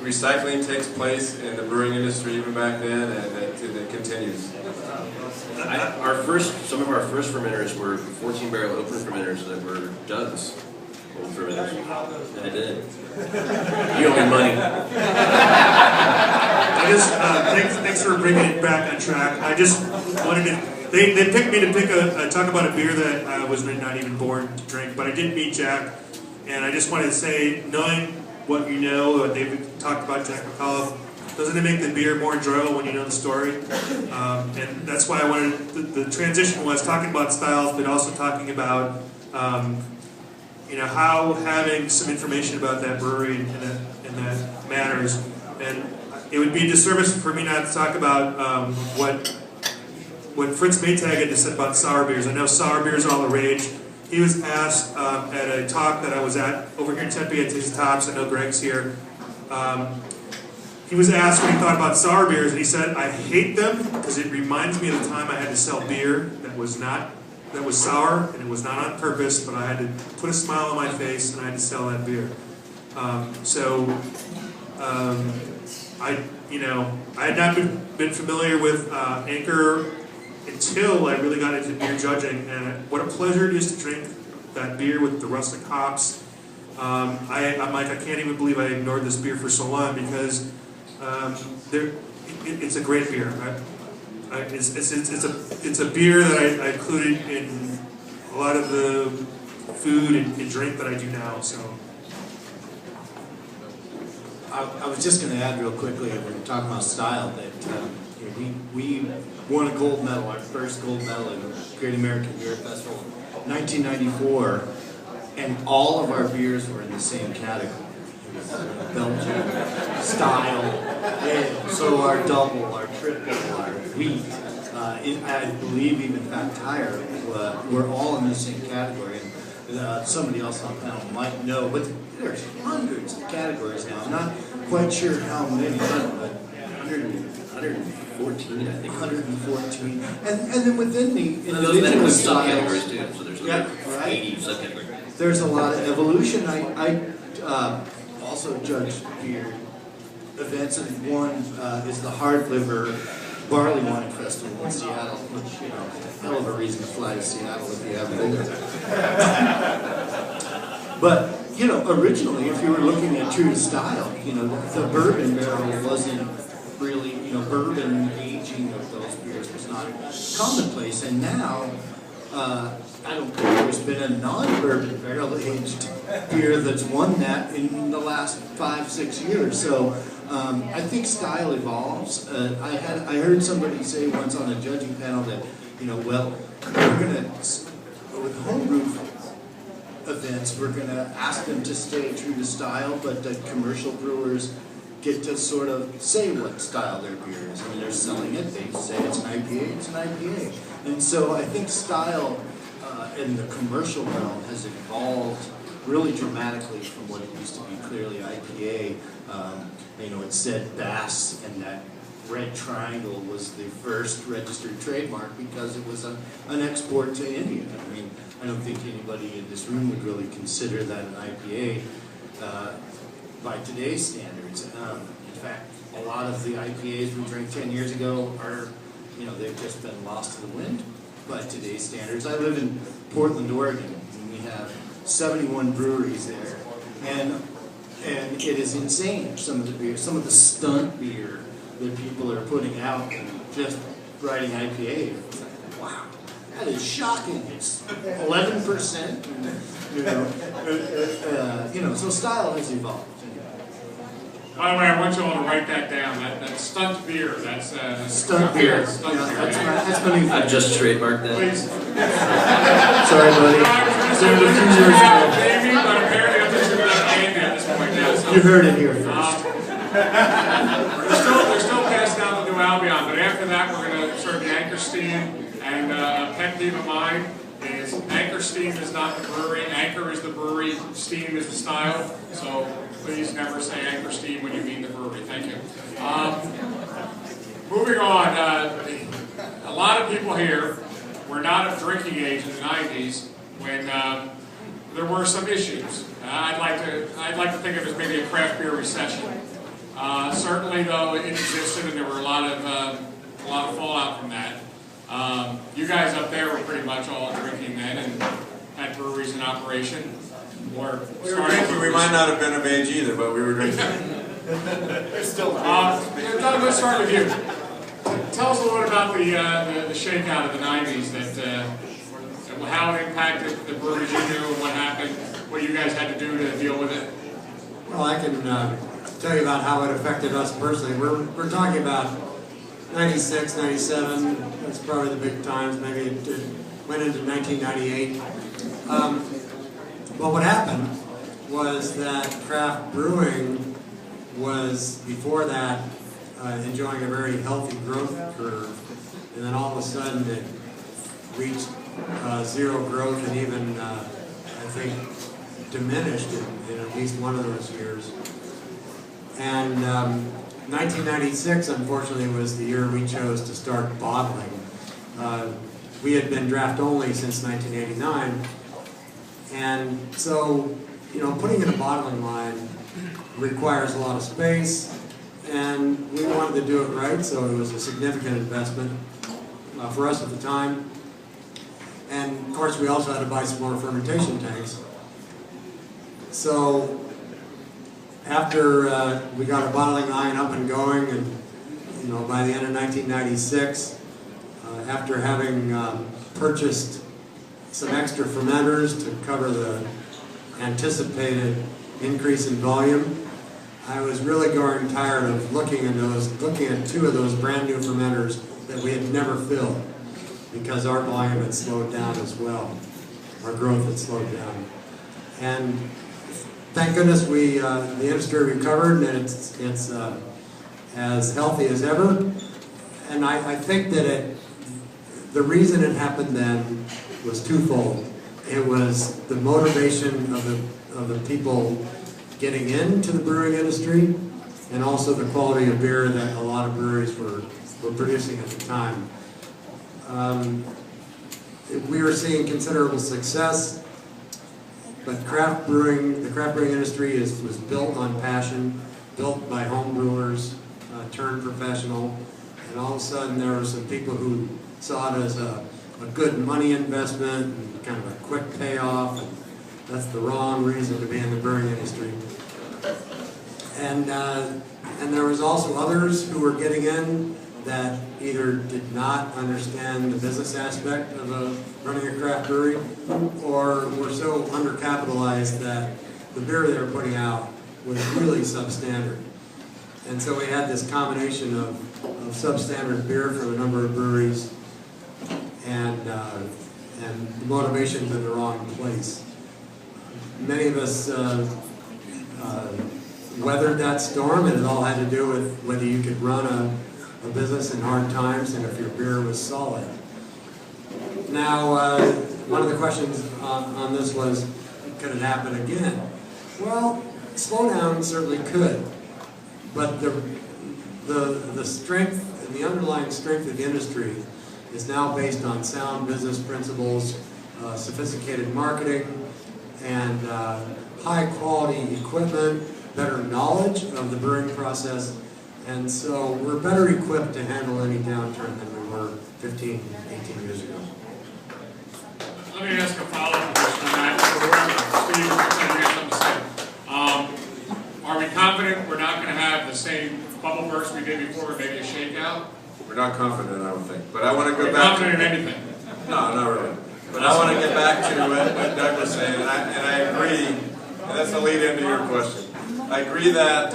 recycling takes place in the brewing industry even back then, and it continues. Some of our first fermenters were 14-barrel open fermenters that were Doug's old fermenters. And I did. You owe me money. I just thanks for bringing it back on track. I just wanted to. They picked me to talk about a beer that I was not even born to drink, but I did meet Jack, and I just wanted to say, knowing what you know, what they've talked about Jack McAuliffe, doesn't it make the beer more enjoyable when you know the story? And that's why I wanted, the transition was talking about styles, but also talking about, how having some information about that brewery and that matters. And it would be a disservice for me not to talk about what Fritz Maytag had to say about sour beers. I know sour beers are all the rage. He was asked at a talk that I was at over here in Tempe at Tasty Tops. I know Greg's here. He was asked what he thought about sour beers, and he said, "I hate them because it reminds me of the time I had to sell beer that was sour, and it was not on purpose, but I had to put a smile on my face and I had to sell that beer." I had not been familiar with Anchor until I really got into beer judging, and what a pleasure it is to drink that beer with the rustic hops. I'm like, I can't even believe I ignored this beer for so long, because it's a great beer. It's a beer that I included in a lot of the food and drink that I do now. So I was just going to add real quickly, when we're talking about style, that we won a gold medal, our first gold medal in the Great American Beer Festival in 1994, and all of our beers were in the same category. Belgian style, so our double, our triple, our wheat, I believe even Fat Tire, were all in the same category. And somebody else on the panel might know, but there's hundreds of categories now. I'm not quite sure how many, but 114, I think. 114. And then within the Those individual subcategories styles, too, so there's yeah, right. 80 subcategories. There's a lot of evolution. I also judge beer events, and one is the Hard Liver Barley Wine Festival in Seattle, which, hell of a reason to fly to Seattle if you haven't been there. But you know, originally, if you were looking at true style, you know, the bourbon barrel wasn't really, you know, bourbon aging of those beers was not commonplace. And now, I don't think there's been a non-bourbon barrel aged beer that's won that in the last 5-6 years. So I think style evolves. I heard somebody say once on a judging panel that, you know, well, we're gonna with homebrew events, we're gonna ask them to stay true to style, but the commercial brewers get to sort of say what style their beer is. I mean, they're selling it, they say it's an IPA, it's an IPA. And so I think style in the commercial realm has evolved really dramatically from what it used to be clearly IPA. You know, it said Bass, and that red triangle was the first registered trademark because it was an export to India. I mean, I don't think anybody in this room would really consider that an IPA by today's standards. In fact, a lot of the IPAs we drank 10 years ago are, you know, they've just been lost to the wind by today's standards. I live in Portland, Oregon, and we have 71 breweries there, and it is insane. Some of the beer, some of the stunt beer that people are putting out and just writing IPA. It's like, wow, that is shocking. It's 11%. You know, so style has evolved. By the way, I want you all to write that down. That stunt beer. That's stunt beer. Stunt beer. That's my new thing. I've just trademarked that. Please. Sorry, buddy. Maybe, but apparently I'm just going to Andy at this point now. So, you heard it here first. They're still passing out the New Albion, but after that we're going to serve the Anchor Steam, and a pet peeve of mine is Anchor Steam is not the brewery, Anchor is the brewery, Steam is the style, so please never say Anchor Steam when you mean the brewery. Thank you. Moving on, a lot of people here were not of drinking age in the 90s when there were some issues. I'd like to think of it as maybe a craft beer recession. Certainly, though, it existed, and there were a lot of fallout from that. You guys up there were pretty much all drinking then, and had breweries in operation. Or we might not have been of age either, but we were drinking. There's still Doug, let's start with you. Tell us a little bit about the shakeout of the 90s, that how it impacted the breweries you knew, and what happened, what you guys had to do to deal with it. Well, I can tell you about how it affected us personally. We're talking about 96, 97, that's probably the big times, maybe it went into 1998. But what happened was that craft brewing was, before that, enjoying a very healthy growth curve, and then all of a sudden it reached zero growth and even, I think, diminished in at least one of those years. And 1996, unfortunately, was the year we chose to start bottling. We had been draft only since 1989, and so, you know, putting in a bottling line requires a lot of space, and we wanted to do it right, so it was a significant investment for us at the time. And of course, we also had to buy some more fermentation tanks. So after we got a bottling line up and going, and you know, by the end of 1996, after having purchased some extra fermenters to cover the anticipated increase in volume, I was really growing tired of looking at two of those brand new fermenters that we had never filled, because our volume had slowed down as well. Our growth had slowed down. And thank goodness the industry recovered, and it's as healthy as ever. And I think that the reason it happened then was twofold. It was the motivation of the people getting into the brewing industry, and also the quality of beer that a lot of breweries were producing at the time. We were seeing considerable success, but the craft brewing industry was built on passion, built by home brewers, turned professional, and all of a sudden there were some people who saw it as a good money investment and kind of a quick payoff. That's the wrong reason to be in the brewing industry. And there was also others who were getting in that either did not understand the business aspect of running a craft brewery, or were so undercapitalized that the beer they were putting out was really substandard. And so we had this combination of substandard beer from a number of breweries and the motivations in the wrong place. Many of us weathered that storm, and it all had to do with whether you could run a business in hard times and if your beer was solid. Now, one of the questions on this was, could it happen again? Well, slowdown certainly could, but the strength and the underlying strength of the industry is now based on sound business principles, sophisticated marketing, and high quality equipment, better knowledge of the brewing process, and so we're better equipped to handle any downturn than we were 15, 18 years ago. Let me ask a follow-up question on that. Steve, you got something to say. Are we confident we're not going to have the same bubble burst we did before, or maybe a shakeout? We're not confident, I don't think. But I want to go We're back confident to... in anything? No, not really. But I want to get back to what Doug was saying, and I agree, and that's the lead into your question. I agree that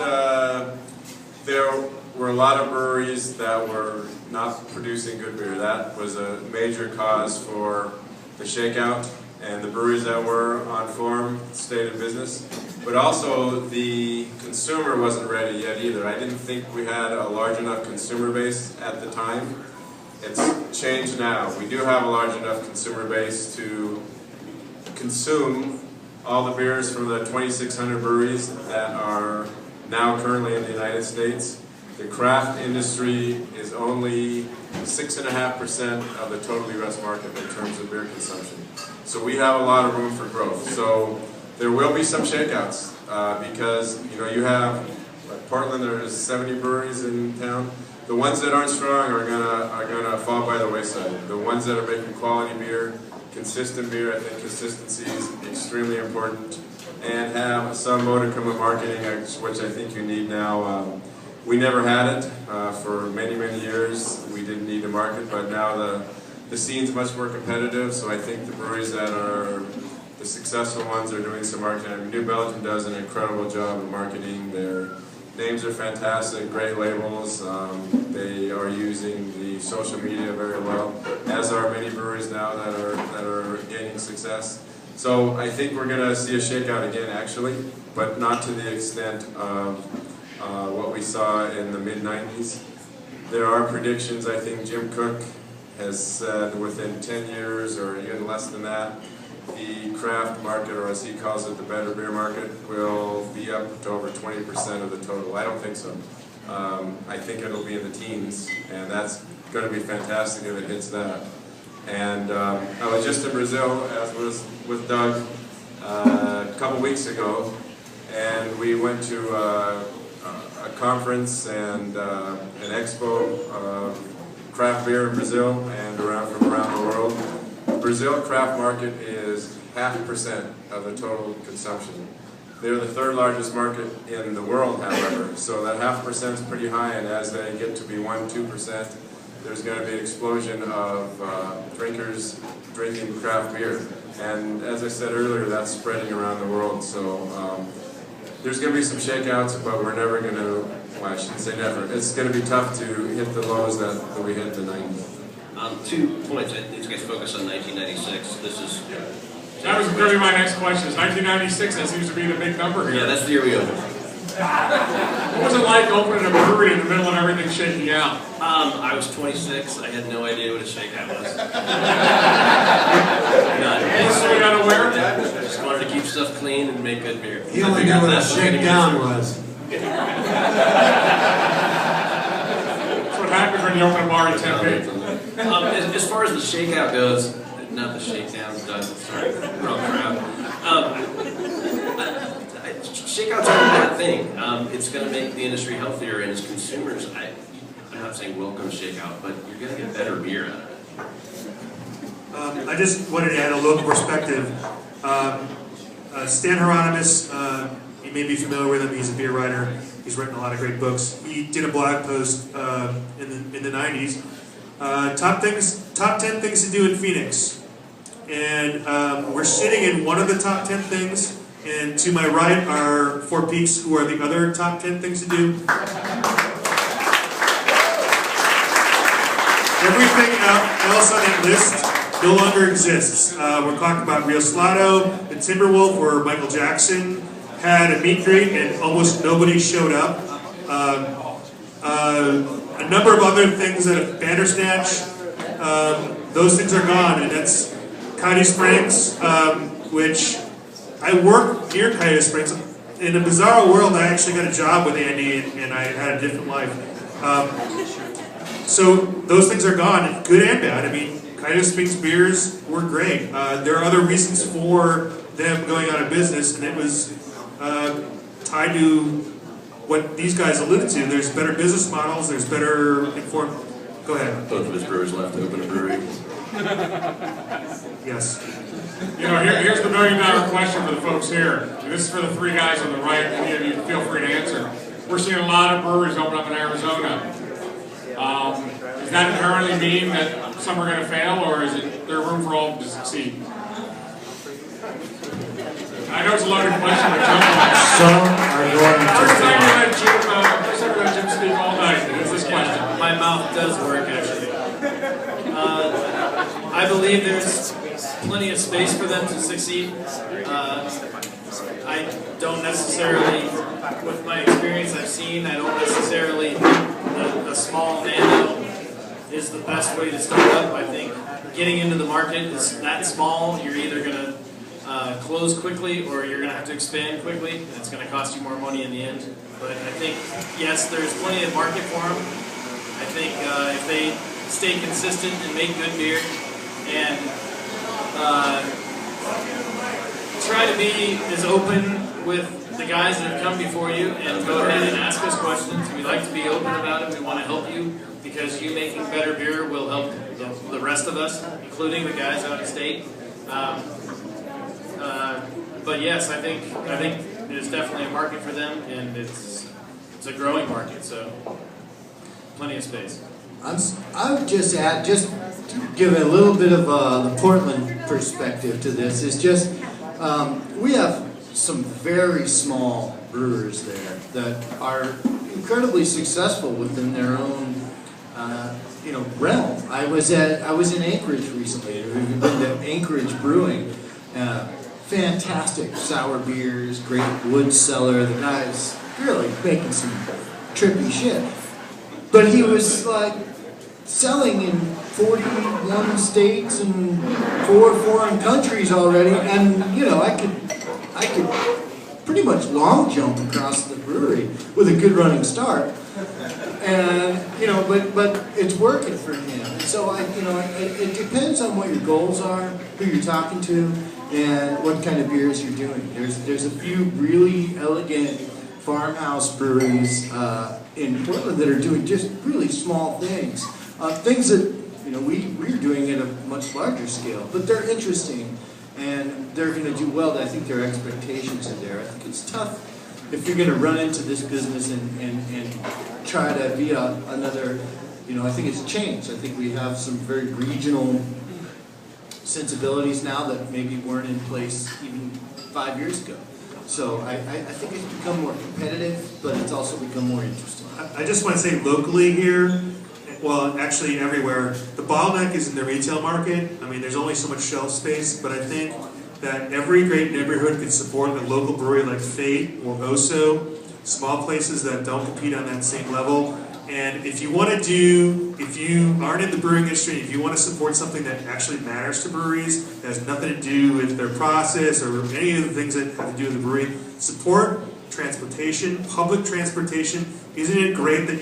there were a lot of breweries that were not producing good beer. That was a major cause for the shakeout, and the breweries that were on form stayed in business. But also, the consumer wasn't ready yet either. I didn't think we had a large enough consumer base at the time. It's changed now. We do have a large enough consumer base to consume all the beers from the 2,600 breweries that are now currently in the United States. The craft industry is only 6.5% of the total U.S. market in terms of beer consumption. So we have a lot of room for growth. So there will be some shakeouts because you have Portland. There's 70 breweries in town. The ones that aren't strong are gonna fall by the wayside. The ones that are making quality beer, consistent beer, I think consistency is extremely important, and have some modicum of marketing, which I think you need now. We never had it for many, many years. We didn't need to market, but now the scene's much more competitive, so I think the breweries that are the successful ones are doing some marketing. I mean, New Belgium does an incredible job of marketing. Their names are fantastic, great labels. They are using the social media very well, as are many breweries now that are gaining success. So I think we're going to see a shakeout again, actually, but not to the extent of what we saw in the mid-90s. There are predictions. I think Jim Cook has said within 10 years or even less than that, the craft market, or as he calls it, the better beer market, will be up to over 20% of the total. I don't think so. I think it'll be in the teens, and that's going to be fantastic if it hits that. And I was just in Brazil, as was with Doug, a couple weeks ago, and we went to a conference and an expo of craft beer in Brazil and from around the world. The Brazil craft market is 0.5% of the total consumption. They're the third largest market in the world, however, so that 0.5% is pretty high, and as they get to be 1-2%, there's going to be an explosion of drinkers drinking craft beer. And as I said earlier, that's spreading around the world, so there's going to be some shakeouts, but we're never going to, well, I shouldn't say never, it's going to be tough to hit the lows that we hit in the 90s. 2 points. These guys focus on 1996. This is... That was going to be my next question. 1996, that seems to be the big number here. Yeah, that's the year we opened. What was it like opening a brewery in the middle of everything shaking out? I was 26. I had no idea what a shakeout was. Totally unaware? Just wanted to keep stuff clean and make good beer. He only knew what a shakedown was. That's what happens when you open a bar in Tempe. As far as the shakeout goes, not the shakedown, sorry, wrong crowd. Shakeouts are a bad thing. It's going to make the industry healthier, and as consumers, I'm not saying welcome shakeout, but you're going to get better beer out of it. I just wanted to add a local perspective. Stan Hieronymus, you may be familiar with him. He's a beer writer. He's written a lot of great books. He did a blog post in the 90s. Top 10 things to do in Phoenix. And we're sitting in one of the top 10 things. And to my right are 4 Peaks, who are the other top 10 things to do. Everything else on that list no longer exists. We're talking about Rio Salado, the Timberwolf, where Michael Jackson had a meet and greet and almost nobody showed up. A number of other things that Bandersnatch, those things are gone, and that's Coyote Springs, which I work near Coyote Springs. In a bizarre world, I actually got a job with Andy, and I had a different life. So those things are gone, good and bad. I mean, Coyote Springs beers were great. There are other reasons for them going out of business, and it was tied to what these guys alluded to. There's better business models, there's better informed. Go ahead. Both of his brewers left to open a brewery. Yes. You know, here's the million-dollar question for the folks here. And this is for the 3 guys on the right. Any of you feel free to answer. We're seeing a lot of breweries open up in Arizona. Does that inherently mean that some are going to fail, or is there room for all to succeed? I know it's a loaded question, but jump on it. Some are going to First time we let Jim speak all night. It's this question. My mouth does work, actually. I believe there's plenty of space for them to succeed. I don't necessarily, with my experience I've seen, I don't necessarily think a small nano is the best way to start up. I think getting into the market is that small, you're either going to close quickly or you're going to have to expand quickly, and it's going to cost you more money in the end. But I think, yes, there's plenty of market for them. I think if they stay consistent and make good beer and try to be as open with the guys that have come before you and go ahead and ask us questions. We like to be open about it. We want to help you because you making better beer will help the rest of us, including the guys out of state. But yes, I think there's definitely a market for them, and it's a growing market, so plenty of space. I would just add, just to give a little bit of the Portland perspective to this, is just we have some very small brewers there that are incredibly successful within their own realm. I was in Anchorage recently. We've been to Anchorage Brewing. Fantastic sour beers, great wood cellar. The guy's really making some trippy shit. But he was like selling in 41 states and 4 foreign countries already, and I could pretty much long jump across the brewery with a good running start. And but it's working for him. And so it depends on what your goals are, who you're talking to, and what kind of beers you're doing. There's a few really elegant farmhouse breweries in Portland that are doing just really small things, things that we're doing at a much larger scale, but they're interesting and they're going to do well. I think their expectations are there. I think it's tough if you're going to run into this business and try to be another. I think it's changed. I think we have some very regional sensibilities now that maybe weren't in place even 5 years ago. So I think it's become more competitive, but it's also become more interesting. I just want to say locally here, well, actually everywhere, the bottleneck is in the retail market. I mean, there's only so much shelf space, but I think that every great neighborhood could support a local brewery like Fate or Oso, small places that don't compete on that same level. And if you aren't in the brewing industry, if you want to support something that actually matters to breweries, that has nothing to do with their process or any of the things that have to do with the brewery, support transportation, public transportation. Isn't it great that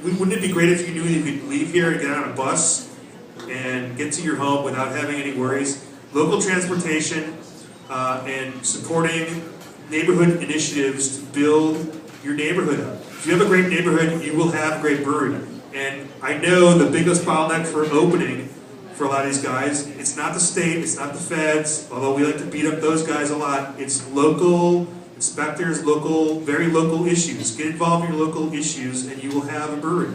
wouldn't it be great if you knew you could leave here and get on a bus and get to your home without having any worries? Local transportation and supporting neighborhood initiatives to build your neighborhood up. If you have a great neighborhood, you will have a great brewery. And I know the biggest bottleneck for opening for a lot of these guys. It's not the state, it's not the feds, although we like to beat up those guys a lot. It's local inspectors, very local issues. Get involved in your local issues and you will have a brewery.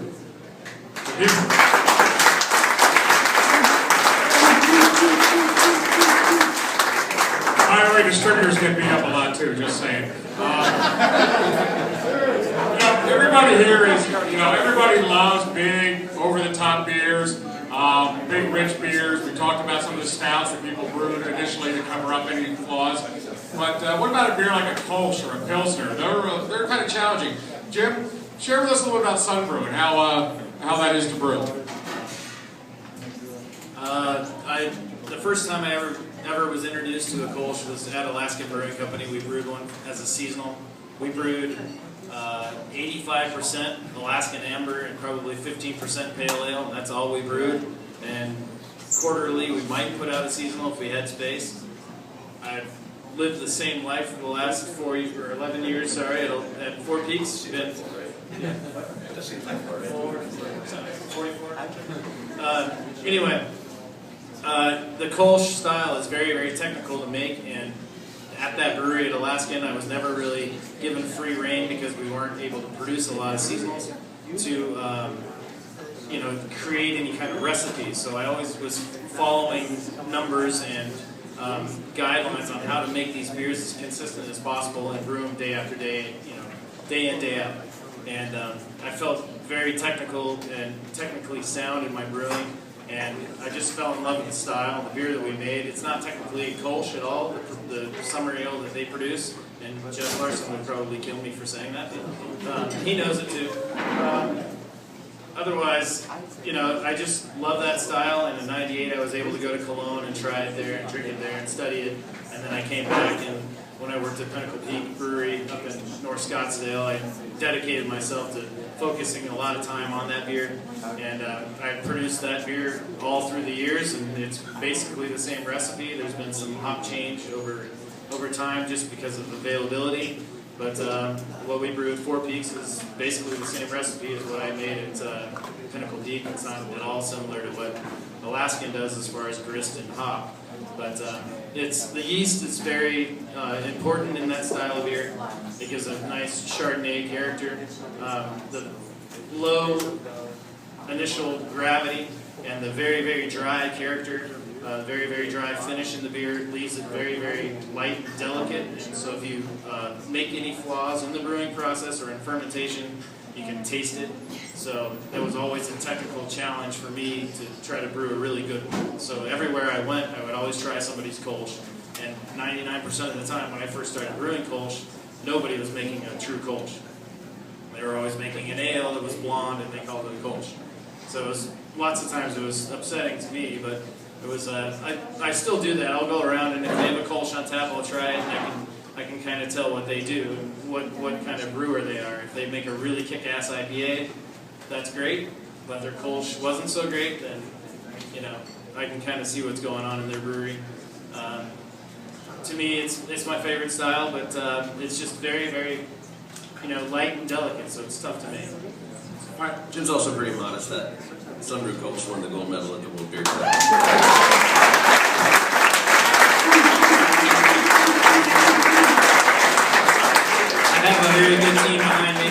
By the way, distributors get beat up a lot too, just saying. Everybody here is, everybody loves big, over-the-top beers, big, rich beers. We talked about some of the stouts that people brewed initially to cover up any flaws. But what about a beer like a Kolsch or a Pilsner? They're kind of challenging. Jim, share with us a little bit about Sun Brew and how that is to brew. The first time I ever was introduced to a Kolsch was at Alaskan Brewing Company. We brewed one as a seasonal. We brewed 85% Alaskan Amber and probably 15% Pale Ale, and that's all we brewed. And quarterly, we might put out a seasonal if we had space. I've lived the same life for the last 11 years, at Four Peaks. Been 44. Anyway, the Kolsch style is very, very technical to make, and at that brewery at Alaskan, I was never really given free rein because we weren't able to produce a lot of seasonals to, create any kind of recipes. So I always was following numbers and guidelines on how to make these beers as consistent as possible and brew them day after day, day in, day out. And I felt very technical and technically sound in my brewing. And I just fell in love with the style, the beer that we made. It's not technically Kolsch at all, the summer ale that they produce. And Jeff Larson would probably kill me for saying that, but he knows it too. Otherwise, I just love that style. And in '98, I was able to go to Cologne and try it there and drink it there and study it. And then I came back, and when I worked at Pinnacle Peak Brewery up in North Scottsdale, I dedicated myself to focusing a lot of time on that beer, and I produced that beer all through the years, and it's basically the same recipe. There's been some hop change over time just because of availability, but what we brew at Four Peaks is basically the same recipe as what I made at Pinnacle Peak. It's not at all similar to what Alaskan does as far as grist and hop, but the yeast is very important in that style of beer. It gives a nice Chardonnay character. The low initial gravity and the very, very dry character, very, very dry finish in the beer leaves it very, very light and delicate. And so if you make any flaws in the brewing process or in fermentation, you can taste it. So that was always a technical challenge for me to try to brew a really good one. So everywhere I went, I would always try somebody's Kolsch. And 99% of the time when I first started brewing Kolsch, nobody was making a true Kolsch. They were always making an ale that was blonde and they called it a Kolsch. So lots of times it was upsetting to me, but it was, I still do that. I'll go around and if they have a Kolsch on tap, I'll try it and I can kind of tell what they do and what kind of brewer they are. If they make a really kick-ass IPA, that's great, but their Kolsch wasn't so great, then, I can kind of see what's going on in their brewery. To me, it's my favorite style, but it's just very, very, light and delicate, so it's tough to make. Jim's also pretty modest. That Sun Brew Kolsch won the gold medal at the World Beer Cup. I have a very good team behind me.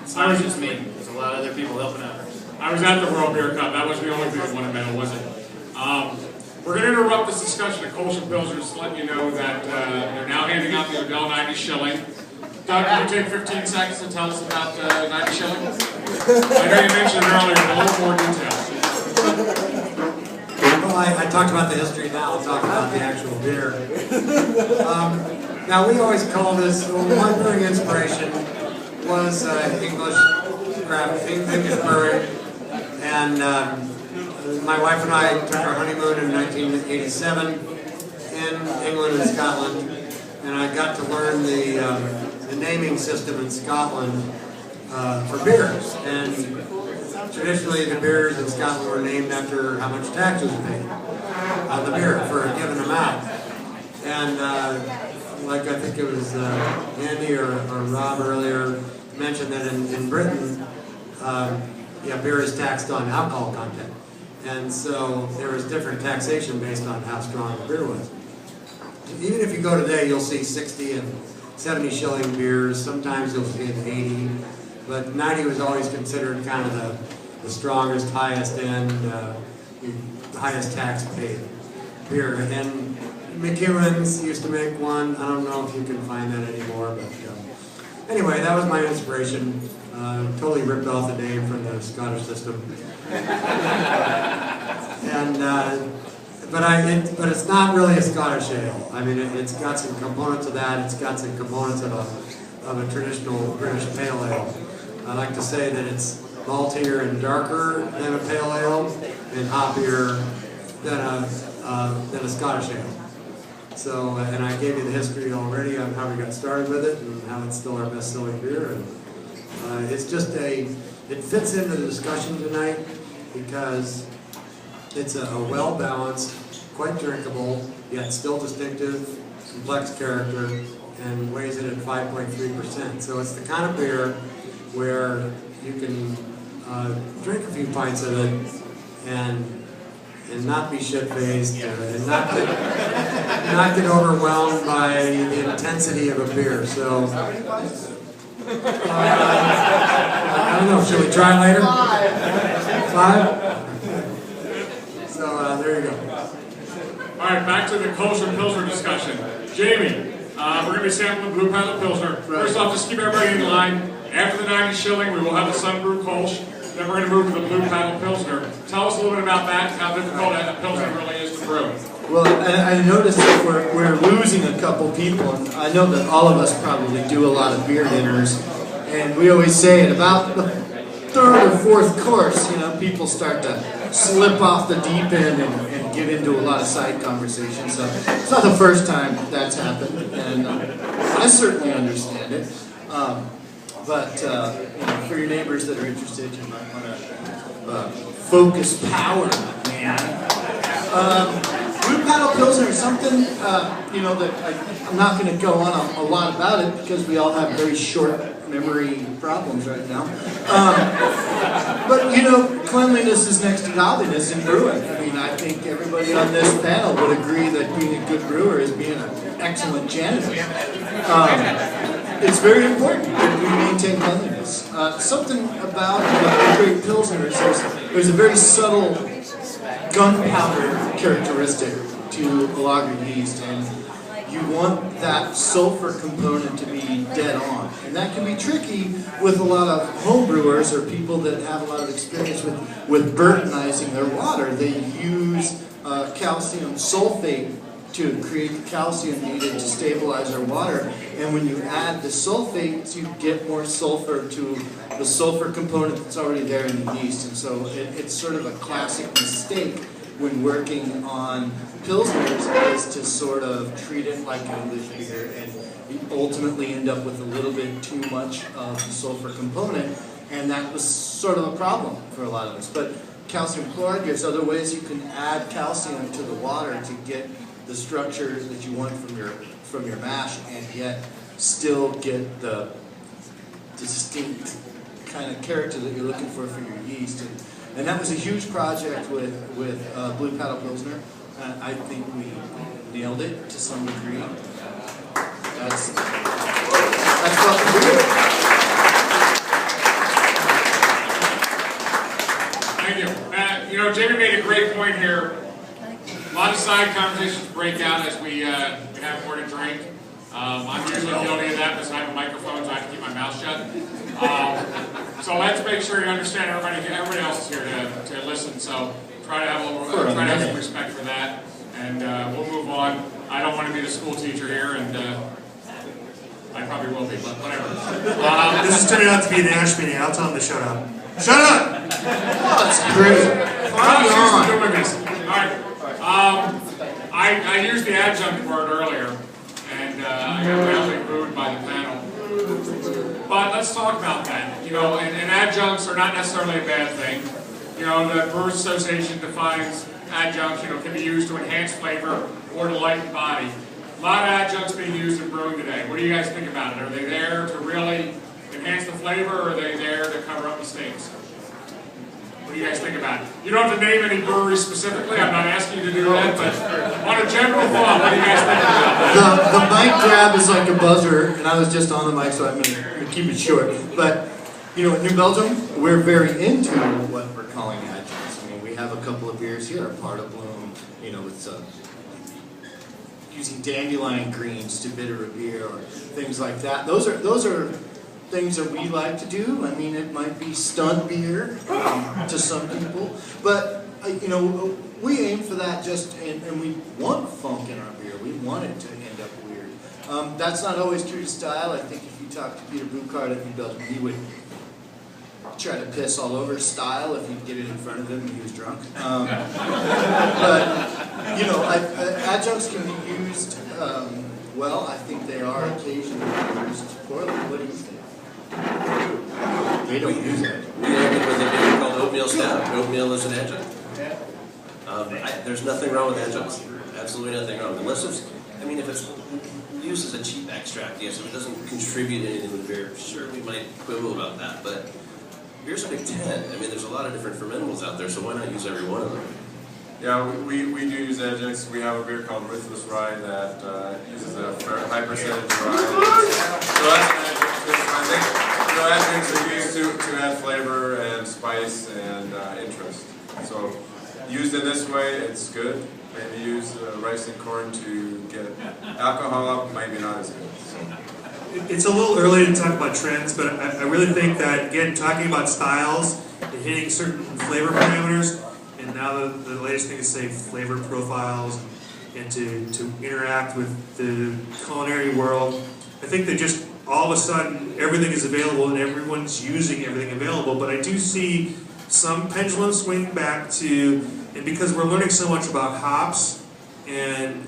It's not just me. There's a lot of other people helping out. I was at the World Beer Cup. That was the only thing that won a medal, wasn't it? We're going to interrupt this discussion of Kolsch and Pilsner just to let you know that they're now handing out the Odell 90 shilling. Doug, can you take 15 seconds to tell us about 90 shilling? I know you mentioned it earlier, but a little more detail. Well, I talked about the history, now I'll talk about the actual beer. Now, we always call this, my brewing inspiration was English brewing, and my wife and I took our honeymoon in 1987 in England and Scotland, and I got to learn the naming system in Scotland for beers. And traditionally, the beers in Scotland were named after how much tax was paid on the beer for a given amount. And like I think it was Andy or Rob earlier mentioned that in Britain, beer is taxed on alcohol content. And so there was different taxation based on how strong the beer was. Even if you go today, you'll see 60 and 70 shilling beers. Sometimes you'll see an 80. But 90 was always considered kind of the strongest, highest end, highest tax paid beer. And McEwen's used to make one. I don't know if you can find that anymore. But anyway, that was my inspiration. Totally ripped off the name from the Scottish system. And but it's not really a Scottish ale. I mean, it's got some components of that. It's got some components of a traditional British pale ale. I like to say that it's maltier and darker than a pale ale, and hoppier than a Scottish ale. So, and I gave you the history already on how we got started with it and how it's still our best-selling beer. And it's just it fits into the discussion tonight because it's a well-balanced, quite drinkable, yet still distinctive, complex character, and weighs it at 5.3%. So it's the kind of beer where you can drink a few pints of it and not be shit-faced, and not get overwhelmed by the intensity of a beer. So, I don't know, should we try later? 5? So, there you go. All right, back to the Kosher Pilsner discussion. Jamie, we're going to be sampling Blue Pilot Pilsner. First off, just keep everybody in line. After the 90 shilling, we will have a Sunbrew Kolsch. Then we're going to move to the Blue Paddle Pilsner. Tell us a little bit about that, how difficult that Pilsner really is to brew. Well, I noticed that we're losing a couple people, and I know that all of us probably do a lot of beer dinners, and we always say at about the third or fourth course, people start to slip off the deep end and get into a lot of side conversations. So it's not the first time that's happened, and I certainly understand it. But for your neighbors that are interested, you might want to focus power, man. Blue Paddle Pilsner is something, that I'm not going to go on a lot about it because we all have very short memory problems right now. But, cleanliness is next to godliness in brewing. I mean, I think everybody on this panel would agree that being a good brewer is being an excellent janitor. It's very important that we maintain cleanliness. Something about a great Pilsner is there's a very subtle gunpowder characteristic to a lager yeast, and you want that sulfur component to be dead on. And that can be tricky with a lot of homebrewers or people that have a lot of experience with burtonizing their water. They use calcium sulfate to create the calcium needed to stabilize our water. And when you add the sulfate, you get more sulfur to the sulfur component that's already there in the yeast. And so it's sort of a classic mistake when working on Pilsners is to sort of treat it like English beer, and you ultimately end up with a little bit too much of the sulfur component, and that was sort of a problem for a lot of us. But calcium chloride, there's other ways you can add calcium to the water to get the structure that you want from your mash, and yet still get the distinct kind of character that you're looking for your yeast. And that was a huge project with Blue Paddle Pilsner. I think we nailed it to some degree. That's what we do. Thank you. Jamie made a great point here. A lot of side conversations break out as we have more to drink. I'm usually guilty of that because I have a microphone, so I have to keep my mouth shut. So let's make sure you understand everybody else is here to listen. So try to have some respect for that, and we'll move on. I don't want to be the school teacher here, and I probably will be, but whatever. This is turning out to be an Ash meeting. I'll tell him to shut up. Shut up! Oh, that's great. I'm used to doing this. All right. I used the adjunct word earlier, and I got roundly booed by the panel. But let's talk about that. And adjuncts are not necessarily a bad thing. The Brewers Association defines adjuncts, can be used to enhance flavor or to lighten body. A lot of adjuncts being used in brewing today. What do you guys think about it? Are they there to really enhance the flavor, or are they there to cover up mistakes? What do you guys think about it? You don't have to name any breweries specifically. I'm not asking you to do that, but on a general thought, what do you guys think about it? The mic grab is like a buzzer, and I was just on the mic, so I'm going to keep it short. But, you know, in New Belgium, we're very into what we're calling adjuncts. I mean, we have a couple of beers here, Part of Bloom, you know, it's using dandelion greens to bitter a beer or things like that. Those are things that we like to do. I mean, it might be stunt beer to some people, but you know, we aim for that and we want funk in our beer. We want it to end up weird. That's not always true to style. I think if you talk to Peter Buchard at New Belgium, he would try to piss all over style if you'd get it in front of him and he was drunk. But, you know, adjuncts can be used well. I think they are occasionally used poorly. What do you think? They don't use it. We ended with a beer called oatmeal stout. Oatmeal is an adjunct. There's nothing wrong with adjuncts. Absolutely nothing wrong. Unless it's, I mean, if it's used as a cheap extract, yes, if it doesn't contribute anything to the beer, sure, we might quibble about that. But beer's a big tent. I mean, there's a lot of different fermentables out there, so why not use every one of them? Yeah, we do use adjuncts. We have a beer called Ruthless Rye that uses a high percentage of rye. So that's an adjunct. I think, you know, adjuncts are used to add flavor and spice and interest. So used in this way, it's good. Maybe use rice and corn to get alcohol up, maybe not as good. So. It's a little early to talk about trends, but I really think that, again, talking about styles and hitting certain flavor parameters, and now the latest thing is say flavor profiles and to interact with the culinary world. I think that just all of a sudden everything is available and everyone's using everything available, but I do see some pendulum swing back to, and because we're learning so much about hops and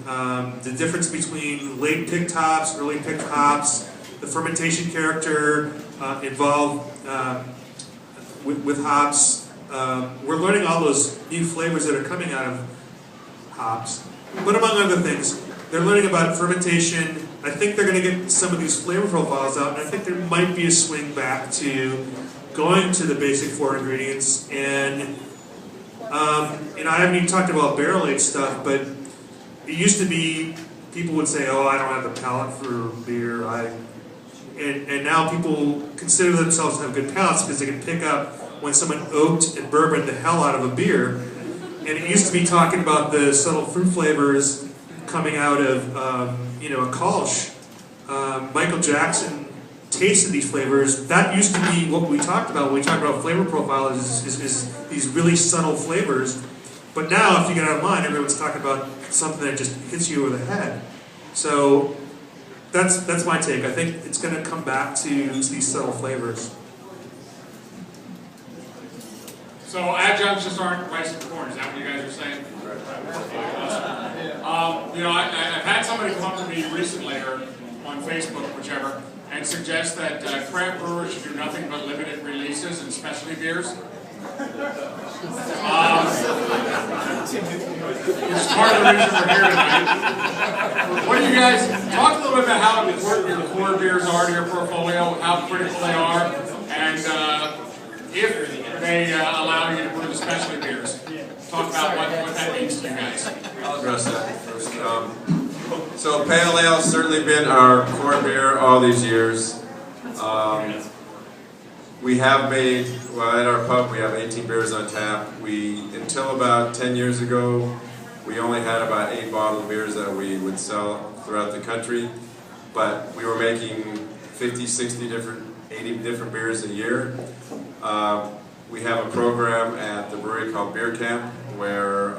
the difference between late picked hops, early picked hops, the fermentation character involved with hops. We're learning all those new flavors that are coming out of hops. But among other things, they're learning about fermentation. I think they're going to get some of these flavor profiles out, and I think there might be a swing back to going to the basic 4 ingredients. And I haven't even talked about barrel-aged stuff, but it used to be people would say, "Oh, I don't have the palate for beer." And now people consider themselves to have good palates because they can pick up when someone oaked and bourbon the hell out of a beer. And it used to be talking about the subtle fruit flavors coming out of, a Kolsch. Michael Jackson tasted these flavors. That used to be what we talked about when we talked about flavor profiles is these really subtle flavors. But now, if you get online, everyone's talking about something that just hits you over the head. So that's my take. I think it's going to come back to these subtle flavors. So adjuncts just aren't rice and corn. Is that what you guys are saying? I've had somebody come up to me recently, or on Facebook, whichever, and suggest that craft brewers should do nothing but limited releases and specialty beers. It's part of the reason we're here tonight. What do you guys, talk a little bit about how important your core beers are to your portfolio, how critical they are, and if they allow you to brew the specialty beers. Talk about what that means to you guys. I'll address that first. So Pale Ale has certainly been our core beer all these years. We have made, at our pub we have 18 beers on tap. Until about 10 years ago, we only had about 8 bottled beers that we would sell throughout the country. But we were making 50, 60 80 different beers a year. We have a program at the brewery called Beer Camp where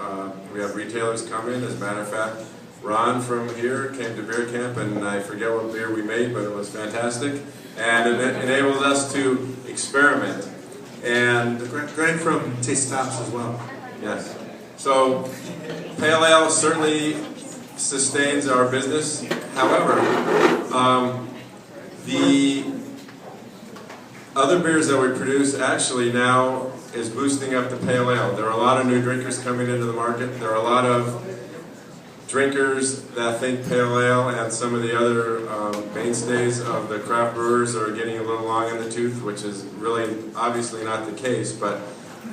we have retailers come in. As a matter of fact, Ron from here came to Beer Camp, and I forget what beer we made, but it was fantastic. And it enabled us to experiment. And Greg from Taste Stops as well. Yes. So Pale Ale certainly sustains our business. However, the other beers that we produce actually now is boosting up the Pale Ale. There are a lot of new drinkers coming into the market. There are a lot of drinkers that think Pale Ale and some of the other mainstays of the craft brewers are getting a little long in the tooth, which is really obviously not the case. But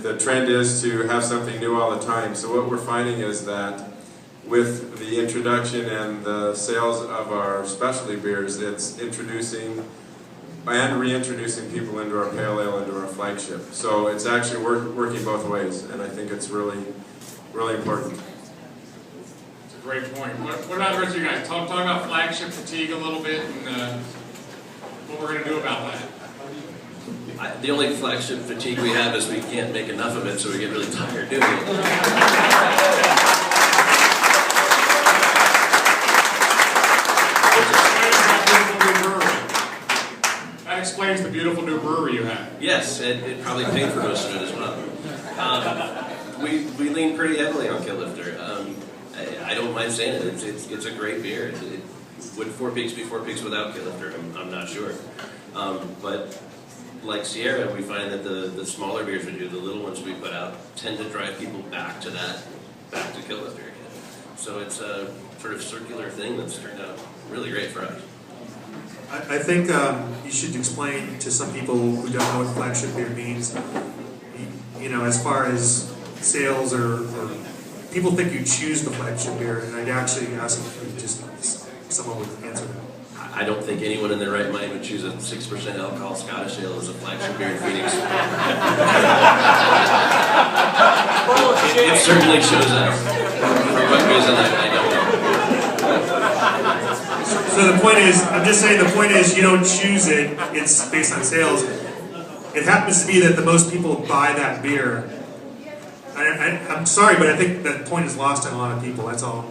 the trend is to have something new all the time. So what we're finding is that with the introduction and the sales of our specialty beers, it's introducing and reintroducing people into our pale ale, into our flagship. So it's actually working both ways, and I think it's really, really important. It's a great point. What about the rest of you guys? Talk about flagship fatigue a little bit and what we're going to do about that. The only flagship fatigue we have is we can't make enough of it, so we get really tired doing it. That explains the beautiful new brewery you have. Yes, it probably paid for most of it as well. We lean pretty heavily on Kill Lifter. I don't mind saying it. It's a great beer. Would Four Peaks be Four Peaks without Kill Lifter? I'm not sure. But like Sierra, we find that the smaller beers we do, the little ones we put out, tend to drive people back to Kill Lifter again. So it's a sort of circular thing that's turned out really great for us. I think you should explain to some people who don't know what flagship beer means, as far as sales or people think you choose the flagship beer, and I'd actually ask if just someone would answer that. I don't think anyone in their right mind would choose a 6% alcohol Scottish ale as a flagship beer in Phoenix. It certainly shows up. For what reason, I don't know. So the point is, I'm just saying the point is you don't choose it, it's based on sales. It happens to be that the most people buy that beer. I'm sorry, but I think that point is lost on a lot of people, that's all.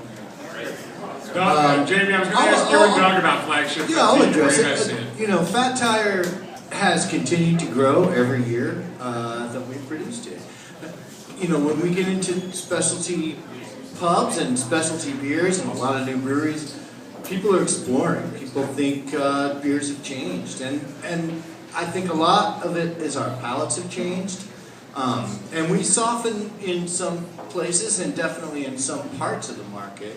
Doug, Jamie, I was going to ask you and Doug about flagship. Yeah, I'll address it. Fat Tire has continued to grow every year that we've produced it. When we get into specialty pubs and specialty beers and a lot of new breweries, people are exploring. People think beers have changed, and I think a lot of it is our palates have changed, and we soften in some places and definitely in some parts of the market.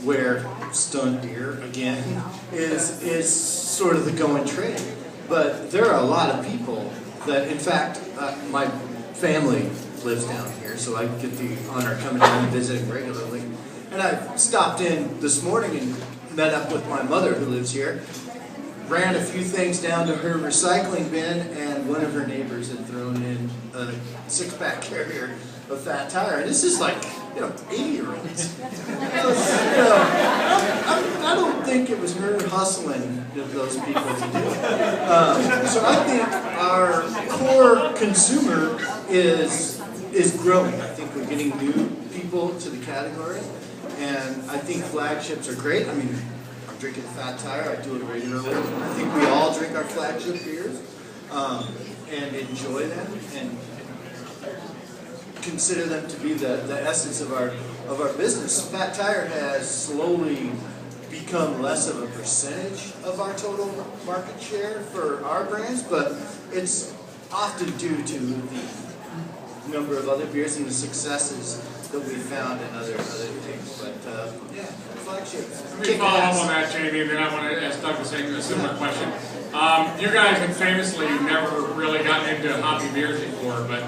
Where stunt beer, again, is sort of the going trade. But there are a lot of people that, in fact, my family lives down here, so I get the honor of coming down and visiting regularly. And I stopped in this morning and met up with my mother who lives here, ran a few things down to her recycling bin, and one of her neighbors had thrown in a 6-pack carrier of Fat Tire. And this is like, 80-year-olds. I don't think it was her hustling those people to do it. So I think our core consumer is growing. I think we're getting new people to the category, and I think flagships are great. I mean, I'm drinking Fat Tire. I do it regularly. I think we all drink our flagship beers and enjoy them and consider them to be the essence of our business. Fat Tire has slowly become less of a percentage of our total market share for our brands, but it's often due to the number of other beers and the successes that we found in other things. But flagships. Let me follow up on that, Jamie, and then I want to ask Doug the same similar question. You guys have famously never really gotten into hoppy beers before, but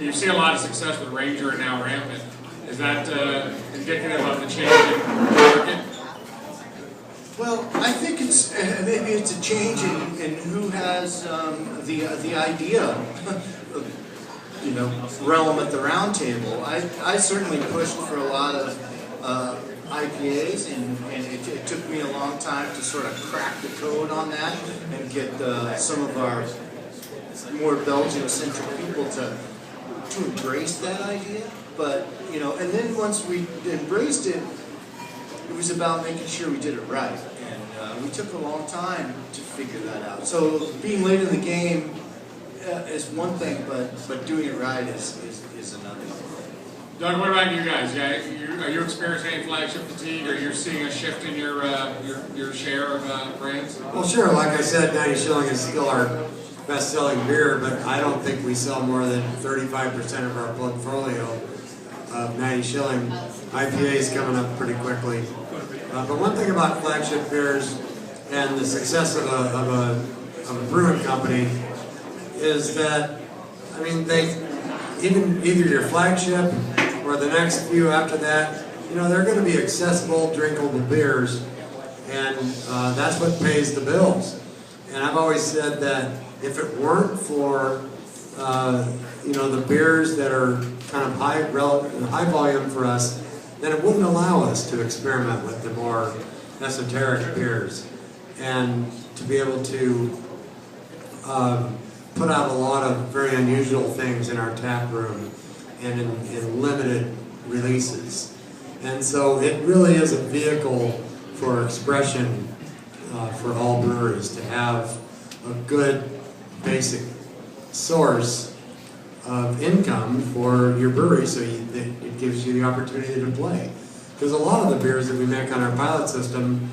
you see a lot of success with Ranger and now Rampant. Is that indicative of the change in the market? Well, I think it's maybe it's a change in who has the idea realm at the round table. I certainly pushed for a lot of IPAs, and it took me a long time to sort of crack the code on that and get some of our more Belgian-centric people to embrace that idea. But, and then once we embraced it, it was about making sure we did it right. And we took a long time to figure that out. So being late in the game is one thing, but doing it right is another. Doug, what about you guys? Are you experiencing any flagship fatigue, or you're seeing a shift in your share of brands? Well, sure. Like I said, 90 Shilling is still our best-selling beer, but I don't think we sell more than 35% of our portfolio of 90 Shilling. IPA is coming up pretty quickly. But one thing about flagship beers and the success of a brewing company is that I mean, even either your flagship or the next few after that, they're going to be accessible, drinkable beers, and that's what pays the bills. And I've always said that if it weren't for the beers that are kind of high volume for us, then it wouldn't allow us to experiment with the more esoteric beers and to be able to put out a lot of very unusual things in our tap room and in limited releases. And so it really is a vehicle for expression for all breweries to have a good basic source of income for your brewery, so it gives you the opportunity to play. Because a lot of the beers that we make on our pilot system,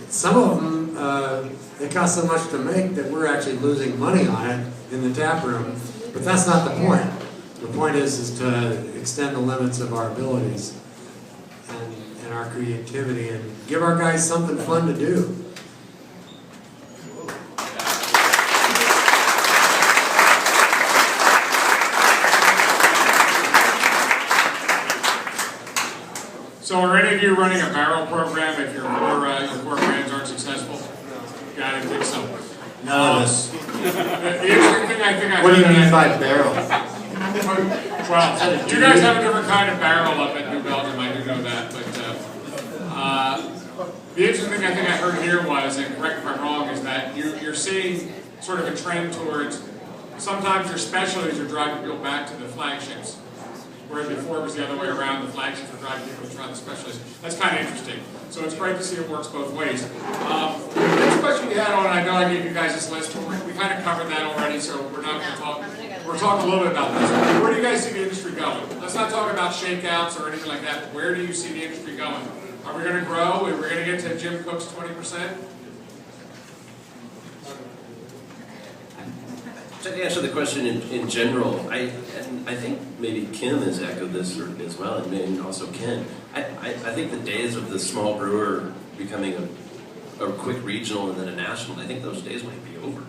some of them, they cost so much to make that we're actually losing money on it in the tap room, but that's not the point. The point is to extend the limits of our abilities and our creativity and give our guys something fun to do. So are any of you running a barrel program if your core brands aren't successful? Yeah, I didn't think so. None of us. The interesting thing I think I What do you heard mean that- by barrel? Well, you guys have a different kind of barrel up at New Belgium, I do know that, but the interesting thing I think I heard here was, and correct me if I'm wrong, is that you're seeing sort of a trend towards sometimes your specialties are driving people back to the flagships. Whereas before it was the other way around, the flagships were driving people to try the specialties. That's kind of interesting. So it's great to see it works both ways. The next question you had on, I know I gave you guys this list, but we kind of covered that already, so we're not going to talk. We're talking a little bit about this. Where do you guys see the industry going? Let's not talk about shakeouts or anything like that, but where do you see the industry going? Are we going to grow? Are we going to get to Jim Cook's 20%? To answer the question in general, I think maybe Kim has echoed this as well, and also Ken. I think the days of the small brewer becoming a quick regional and then a national, I think those days might be over.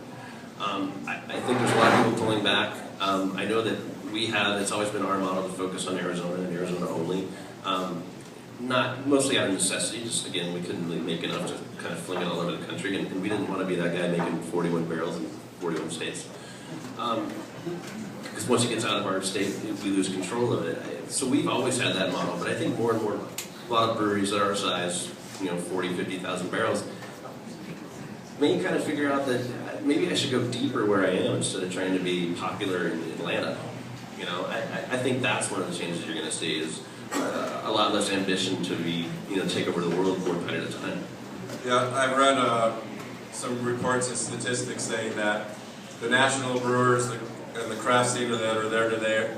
I think there's a lot of people pulling back. I know that it's always been our model to focus on Arizona and Arizona only. Not mostly out of necessity, just again, we couldn't really make enough to kind of fling it all over the country, and we didn't want to be that guy making 41 barrels in 41 states. Because once it gets out of our state, we lose control of it. So we've always had that model, but I think more and more, a lot of breweries that are our size, 40, 50,000 barrels, may kind of figure out that maybe I should go deeper where I am instead of trying to be popular in Atlanta. I think that's one of the changes you're going to see is a lot less ambition to be, take over the world one pint at a time. Yeah, I've read some reports and statistics saying that the national brewers and the craft scene that are there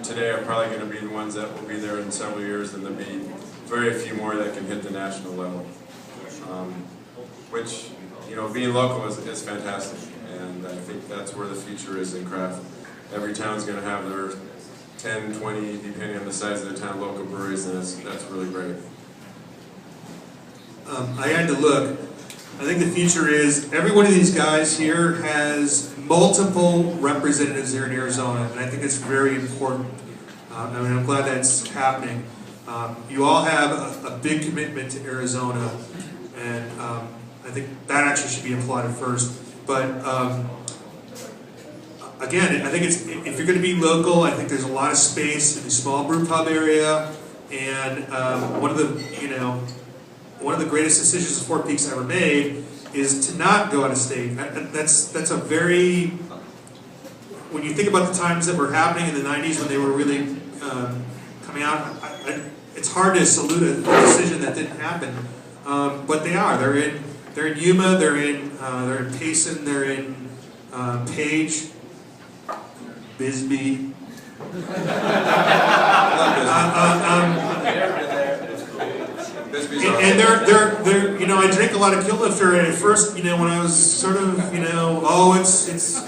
today are probably going to be the ones that will be there in several years, and there'll be very few more that can hit the national level. Which, being local is fantastic, and I think that's where the future is in craft. Every town's going to have their 10, 20, depending on the size of the town, local breweries, and that's really great. I had to look. I think the future is every one of these guys here has multiple representatives here in Arizona, and I think it's very important. I'm glad that's happening. You all have a big commitment to Arizona, and I think that actually should be applauded first. But again, I think if you're going to be local, I think there's a lot of space in the small brew pub area, and one of the greatest decisions Fort Peaks ever made is to not go out of state. That's a very, when you think about the times that were happening in the 90s when they were really coming out, it's hard to salute a decision that didn't happen. But they are. They're in Yuma. They're in Payson. They're in Page, Bisbee. And they're I drink a lot of Killifter, and at first, when I was sort of, it's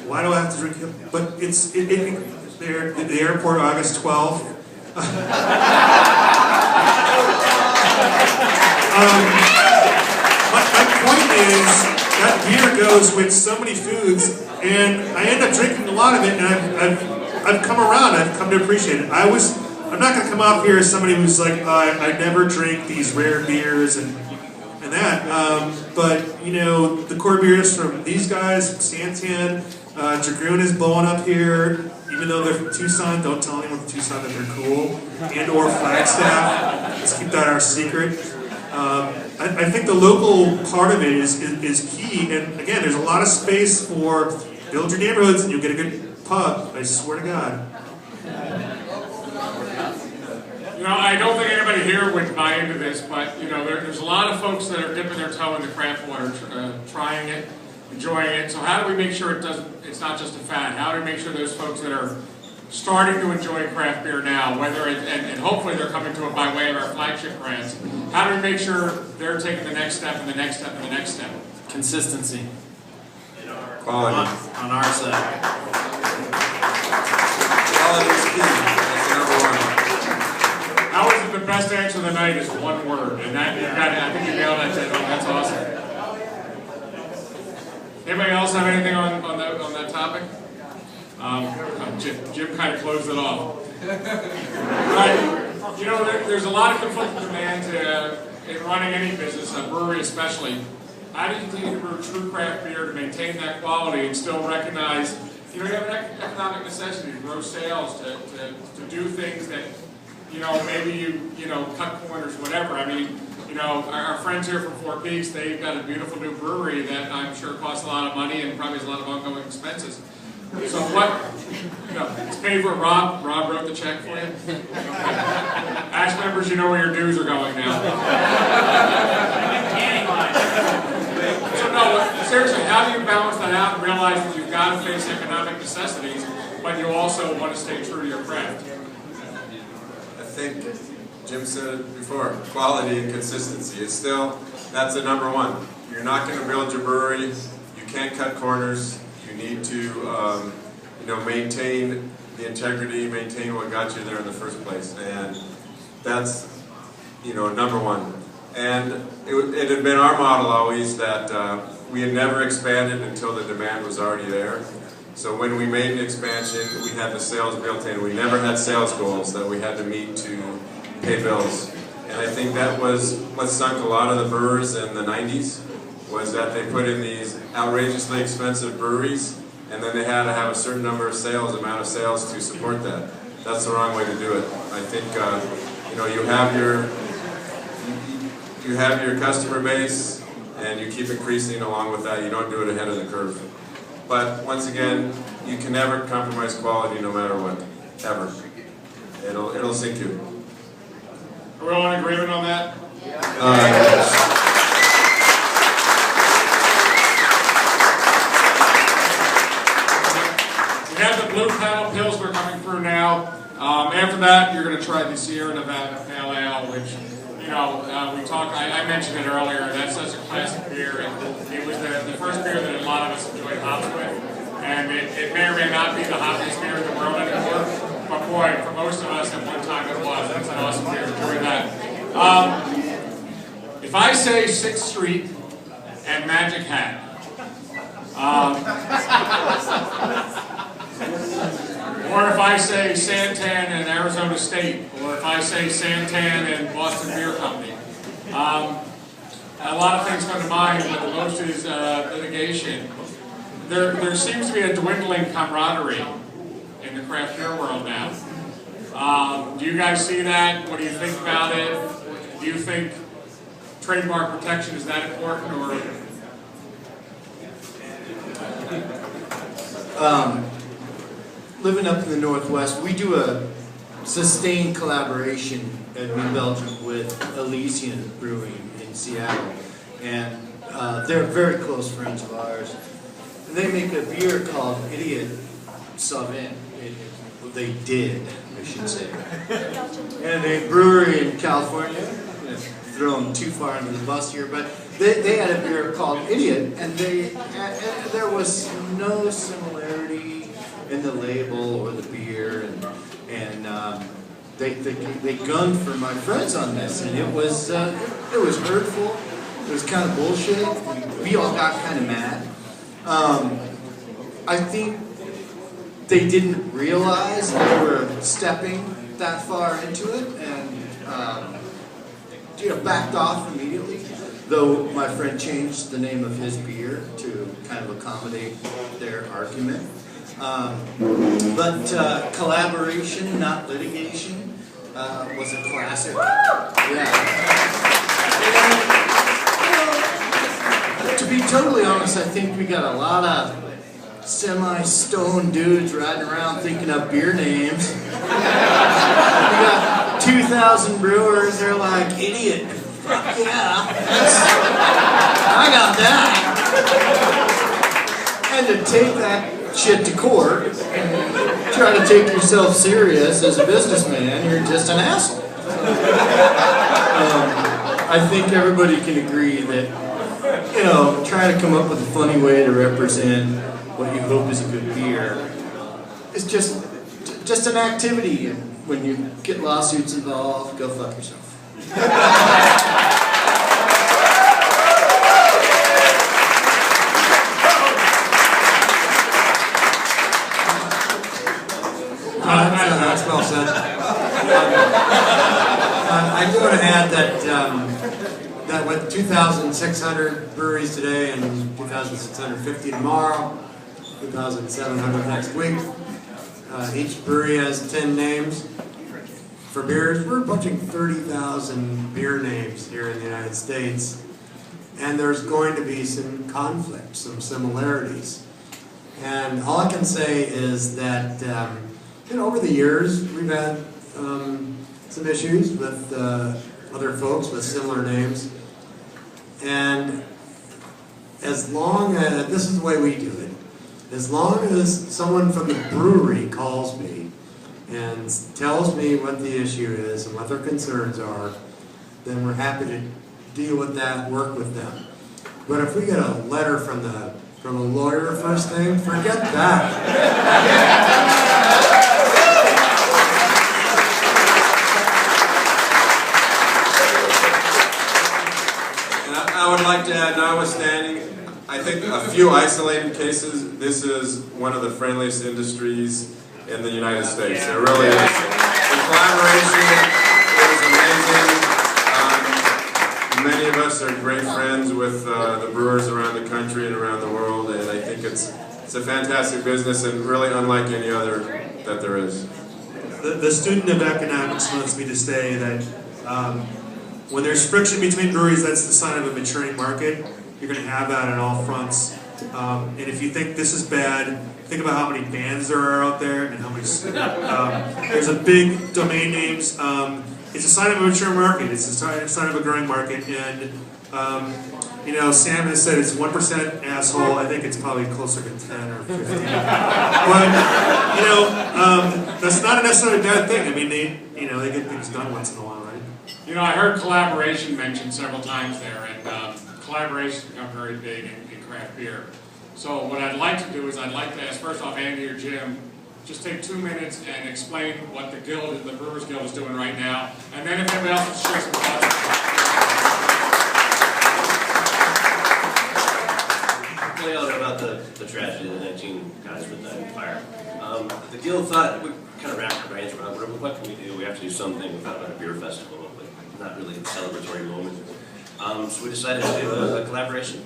why do I have to drink Killifter? But they're at the airport August 12th. My point is, that beer goes with so many foods, And I ended up drinking a lot of it, and I've come around. I've come to appreciate it. I'm not going to come off here as somebody who's like, I never drink these rare beers and that. But, you know, the core beers from these guys, from Santan, Dragoon is blowing up here. Even though they're from Tucson, don't tell anyone from Tucson that they're cool. And or Flagstaff. Let's keep that our secret. I think the local part of it is key. And again, there's a lot of space for build your neighborhoods and you'll get a good pub. I swear to God. You know, I don't think anybody here would buy into this, but you know, there's a lot of folks that are dipping their toe in the craft water, trying it, enjoying it. So how do we make sure it's not just a fad? How do we make sure those folks that are starting to enjoy craft beer now, and hopefully they're coming to it by way of our flagship brands, how do we make sure they're taking the next step and the next step and the next step? Consistency. Quality. On our side. Quality is key. That's number one. How is it the best answer of the night is one word, and that I think you nailed that. That's awesome. Anybody else have anything on that topic? Jim kind of closed it off. Right. You know, there's a lot of conflicting demands in running any business, a brewery especially. How do you continue to brew true craft beer to maintain that quality and still recognize, you know, you have an economic necessity to grow sales, to do things that, you know, maybe you know, cut corners, whatever. I mean, you know, our friends here from Four Peaks, they've got a beautiful new brewery that I'm sure costs a lot of money and probably has a lot of ongoing expenses. So what, you know, it's paid for. Rob wrote the check for you. Ash members, you know where your dues are going now. So no, seriously, how do you balance that out and realize that you've got to face economic necessities, but you also want to stay true to your craft? I think Jim said it before, quality and consistency. It's still, that's the number one. You're not going to build your brewery, you can't cut corners, you need to you know, maintain the integrity, maintain what got you there in the first place. And that's, you know, number one. And it had been our model always that we had never expanded until the demand was already there. So when we made an expansion, we had the sales built in. We never had sales goals that we had to meet to pay bills. And I think that was what sunk a lot of the brewers in the 90s, was that they put in these outrageously expensive breweries, and then they had to have a certain number of amount of sales to support that. That's the wrong way to do it. I think you know, you have your customer base, and you keep increasing along with that. You don't do it ahead of the curve. But once again, you can never compromise quality no matter what, ever. It'll sink you. Are we all in agreement on that? We have the Blue Panel Pilsner coming through now. After that, you're going to try the Sierra Nevada Pale Ale, which, you know, I mentioned it earlier, that's such a classic beer, and it was the first beer that a lot of us enjoyed hops with, and it may or may not be the hoppiest beer in the world anymore, but boy, for most of us at one time it was. That's an awesome beer, enjoy that. If I say 6th Street and Magic Hat, or if I say Santan and Arizona State, or if I say Santan and Boston Beer Company, a lot of things come to mind, but the most is litigation. There seems to be a dwindling camaraderie in the craft beer world now. Do you guys see that? What do you think about it? Do you think trademark protection is that important, or? Living up in the Northwest, we do a sustained collaboration at New Belgium with Elysian Brewing in Seattle, and they're very close friends of ours. And they make a beer called Idiot Sauvin. They did, I should say. And a brewery in California, thrown too far under the bus here, but they had a beer called Idiot, and there was no similarity in the label or the beer, and they gunned for my friends on this, and it was hurtful. It was kind of bullshit. We all got kind of mad. I think they didn't realize they were stepping that far into it, and backed off immediately. Though my friend changed the name of his beer to kind of accommodate their argument. But collaboration, not litigation, was a classic. Yeah. And, to be totally honest, I think we got a lot of semi-stoned dudes riding around thinking of beer names. We got 2,000 brewers, they're like, idiot. Fuck yeah. I got that. And to take that shit to court and try to take yourself serious as a businessman, you're just an asshole. I think everybody can agree that, try to come up with a funny way to represent what you hope is a good beer is just an activity, and when you get lawsuits involved, go fuck yourself. That's well said. I do want to add that with 2,600 breweries today and 2,650 tomorrow, 2,700 next week, each brewery has 10 names. For beers, we're approaching 30,000 beer names here in the United States, and there's going to be some conflict, some similarities. And all I can say is that over the years we've had some issues with other folks with similar names, and as long as this is the way we do it, as long as someone from the brewery calls me and tells me what the issue is and what their concerns are, then we're happy to deal with that, work with them. But if we get a letter from a lawyer first thing, forget that. And I would like to add, notwithstanding, I think a few isolated cases, this is one of the friendliest industries in the United States. It really is. The collaboration is amazing. Many of us are great friends with the brewers around the country and around the world, and I think it's a fantastic business and really unlike any other that there is. The student of economics wants me to say that when there's friction between breweries, that's the sign of a maturing market. You're going to have that on all fronts. And if you think this is bad, think about how many bands there are out there and how many. There's a big domain names. It's a sign of a mature market. It's a sign of a growing market. And Sam has said it's 1% asshole. I think it's probably closer to 10 or 15. But that's not necessarily a bad thing. I mean, they get things done once in a while, right? I heard collaboration mentioned several times there, and collaboration has become very big in craft beer. So what I'd like to do is I'd like to ask, first off, Andy or Jim, just take 2 minutes and explain what the Guild, the Brewers Guild, is doing right now, and then if anybody else wants to share some thoughts. Tell you all about the tragedy of the 19 guys with that fire. The Guild thought, we kind of wrapped our brains around what can we do? We have to do something without a beer festival, but not really a celebratory moment. So we decided to do a collaboration.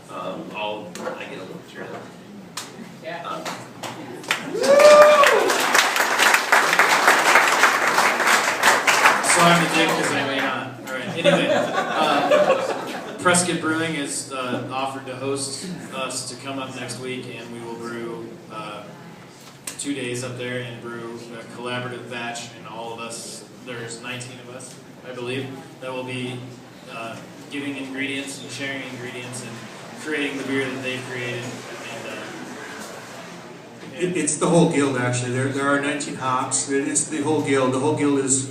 I get a little cheer. Yeah. So I'm the dick because I may not. All right. Anyway, Prescott Brewing is offered to host us to come up next week, and we will brew 2 days up there and brew a collaborative batch. And all of us, there's 19 of us, I believe, that will be giving ingredients and sharing ingredients and creating the beer that they've created. It's the whole guild, actually. There are 19 hops. It's the whole guild. The whole guild is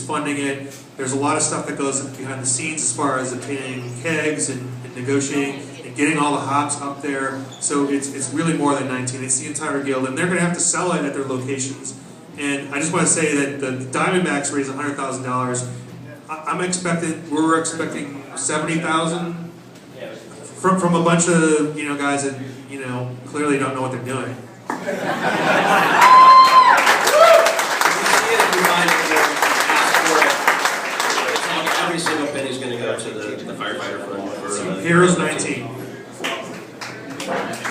funding it. There's a lot of stuff that goes behind the scenes as far as obtaining kegs and negotiating and getting all the hops up there. So it's really more than 19. It's the entire guild, and they're going to have to sell it at their locations. And I just want to say that the Diamondbacks raised $100,000. We're expecting 70,000 from a bunch of guys that clearly don't know what they're doing. Every single penny is going to go to the firefighter fund for Heroes 19.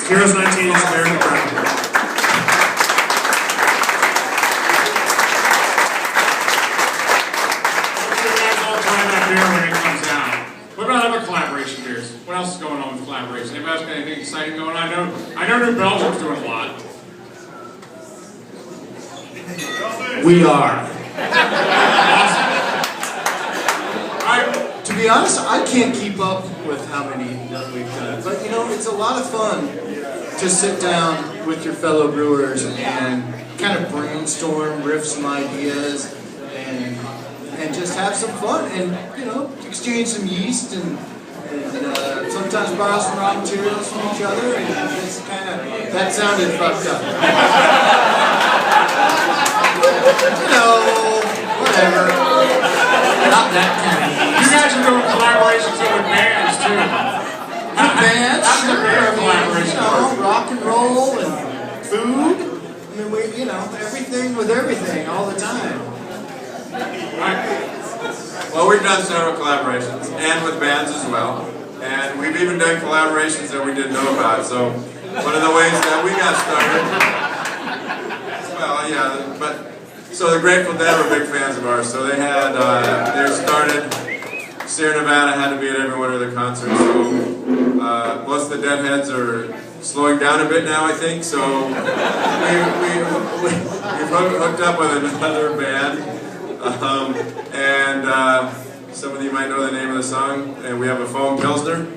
Heroes 19 is American Brown. When it comes down. What about other collaboration beers? What else is going on with collaboration? Anybody else got anything exciting going on? I know New Belgium's doing a lot. We are. Awesome. Alright. To be honest, I can't keep up with how many that we've done. But it's a lot of fun to sit down with your fellow brewers and kind of brainstorm, riff some ideas, and just have some fun and exchange some yeast and sometimes borrow some raw materials from each other and just kind of that sounded fucked up. Whatever. Not that kind of yeast. You guys are doing collaborations with bands too. Bands, how's the band collaboration work? Rock and roll and food. I mean, we everything with everything all the time. Well, we've done several collaborations, and with bands as well. And we've even done collaborations that we didn't know about. So one of the ways that we got started, so the Grateful Dead were big fans of ours. So they had, they started, Sierra Nevada had to be at every one of their concerts. So most of the Deadheads are slowing down a bit now, I think. So we've hooked up with another band. Some of you might know the name of the song, and we have a foam pilsner.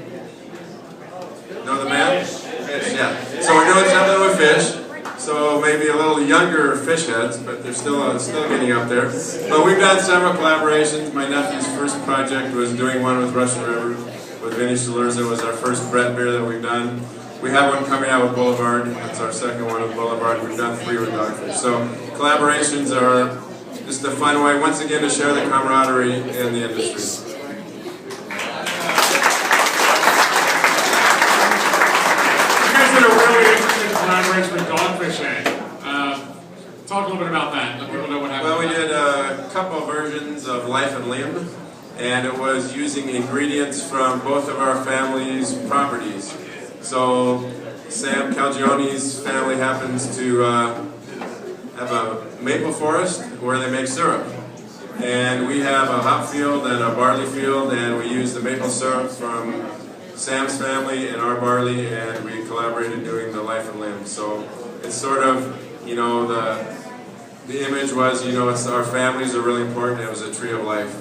Know the band? Fish, yeah. So we're doing something with Fish. So maybe a little younger Fish heads, but they're still getting up there. But we've done several collaborations. My nephew's first project was doing one with Russian River, with Vinny Shalurza. It was our first Brett beer that we've done. We have one coming out with Boulevard. That's our second one with Boulevard. We've done 3 with Dogfish. So collaborations are just a fun way, once again, to share the camaraderie in the industry. You guys did a really interesting collaboration with Dogfish Egg. Talk a little bit about that. Let people know what happened. Well, we did a couple of versions of Life and Limb, and it was using ingredients from both of our families' properties. So Sam Calgione's family happens to have a maple forest where they make syrup. And we have a hop field and a barley field, and we use the maple syrup from Sam's family and our barley, and we collaborated doing the Life and Limb. So it's sort of, the image was, it's our families are really important. It was a tree of life,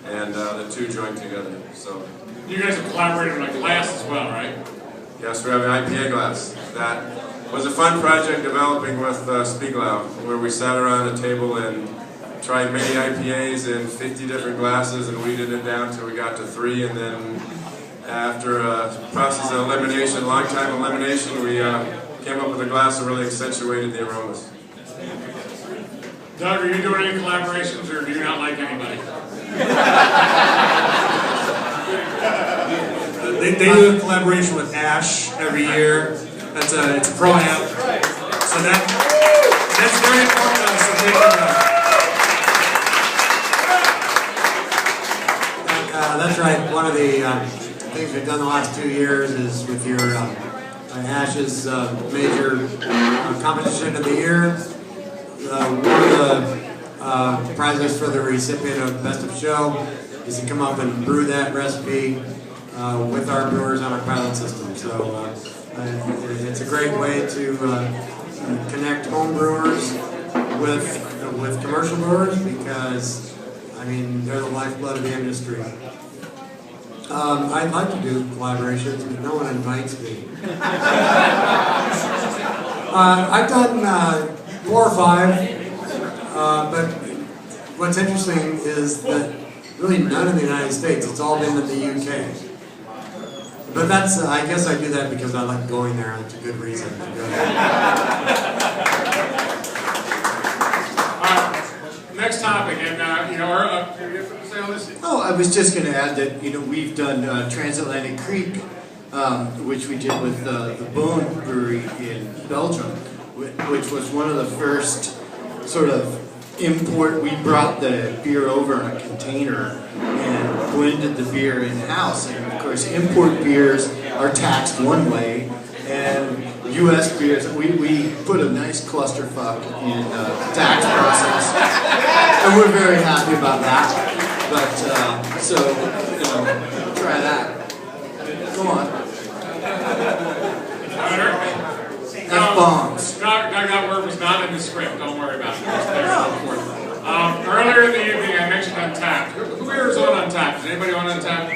and the two joined together. So you guys have collaborated on a glass as well, right? Yes, we have an IPA glass. That was a fun project developing with Spiegelau, where we sat around a table and tried many IPAs in 50 different glasses and weeded it down till we got to 3, and then after a process of elimination, long time elimination, we came up with a glass that really accentuated the aromas. Doug, are you doing any collaborations, or do you not like anybody? They do a collaboration with Ash every year. It's a pro-am. So that's very important to us. So that's right. One of the things we've done the last 2 years is with your Ash's major competition of the year. One of the prizes for the recipient of Best of Show is to come up and brew that recipe with our brewers on our pilot system. So it's a great way to connect home brewers with commercial brewers, because they're the lifeblood of the industry. I'd like to do collaborations, but no one invites me. I've done 4 or 5, but what's interesting is that really none in the United States. It's all been in the UK. But that's, I guess I do that because I like going there, and it's a good reason to go there. Next topic, and say all this. Oh, I was just going to add that we've done Transatlantic Creek which we did with the Bone Brewery in Belgium, which was one of the first sort of import. We brought the beer over in a container and blended the beer in-house. And of course, import beers are taxed one way, and U.S. beers, we put a nice clusterfuck in the tax process, and we're very happy about that. But, so, you know, try that. Come on. F-bombs. Doug, that word was not in the script. Don't worry about it. It's there. Earlier in the evening, I mentioned Untapped. Who here is on Untapped? Is anybody on Untapped?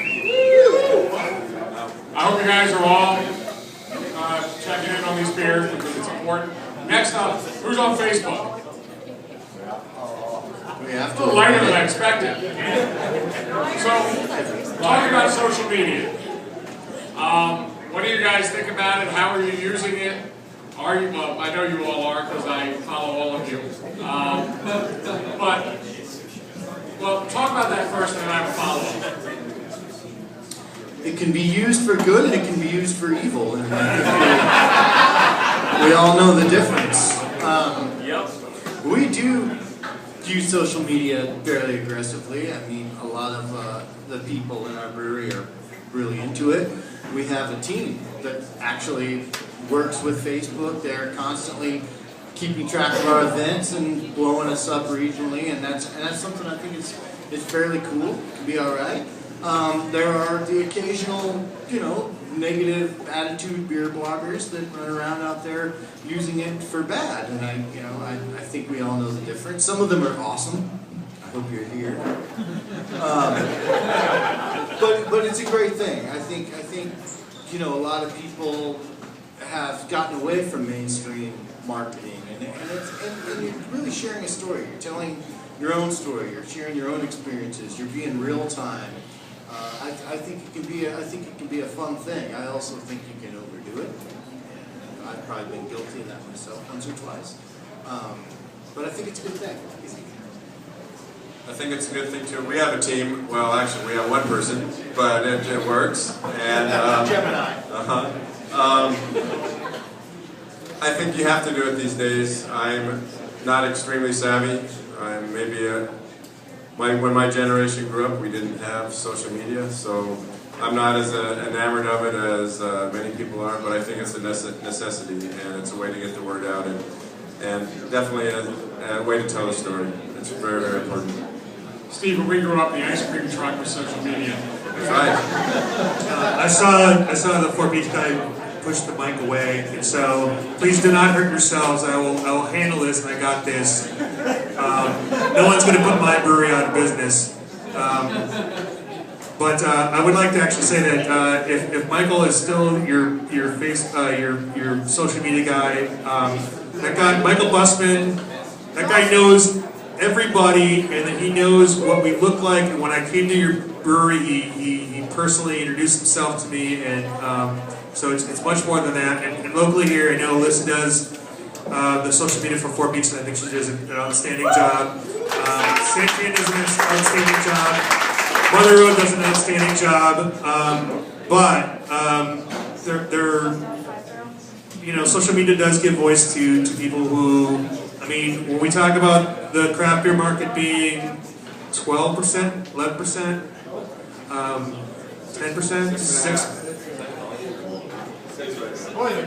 I hope you guys are all checking in on these beers because it's important. Next up, who's on Facebook? We have A to. little lighter than I expected. So, talking about social media. What do you guys think about it? How are you using it? Are you? Well, I know you all are because I follow all of you. Well, talk about that first, and then I have a follow-up. It can be used for good and it can be used for evil. And we all know the difference. We do use social media fairly aggressively. I mean, a lot of the people in our brewery are really into it. We have a team that actually works with Facebook. They're constantly keeping track of our events and blowing us up regionally, and that's something I think is fairly cool. It can be all right. There are the occasional, negative attitude beer bloggers that run around out there using it for bad, and I think we all know the difference. Some of them are awesome. I hope you're here. But it's a great thing. I think a lot of people have gotten away from mainstream marketing, and you're really sharing a story. You're telling your own story. You're sharing your own experiences. You're being real time. I think it can be a fun thing. I also think you can overdo it. And I've probably been guilty of that myself once or twice. But I think it's a good thing. What do you think? I think it's a good thing too. We have a team. Well, actually, we have one person, but it works. And Gemini. I think you have to do it these days. I'm not extremely savvy. I'm maybe when my generation grew up, we didn't have social media, so I'm not as enamored of it as many people are. But I think it's a necessity, and it's a way to get the word out, and definitely a way to tell a story. It's very, very important. Steve, when we grew up, the ice cream truck was social media. That's right. I saw the 4-Peach guy push the mic away, and so please do not hurt yourselves. I will handle this, and I got this. No one's going to put my brewery out of business. But I would like to actually say that if Michael is still your social media guy, that guy Michael Busman, that guy knows everybody, and that he knows what we look like. And when I came to your brewery, he personally introduced himself to me, and so it's much more than that. And locally here, I know Alyssa does the social media for 4-Peach, and I think she does an outstanding job. Santan does an outstanding job. Mother Road does an outstanding job. But social media does give voice to people who, when we talk about the craft beer market being 12%, 11%, 10%, 6%.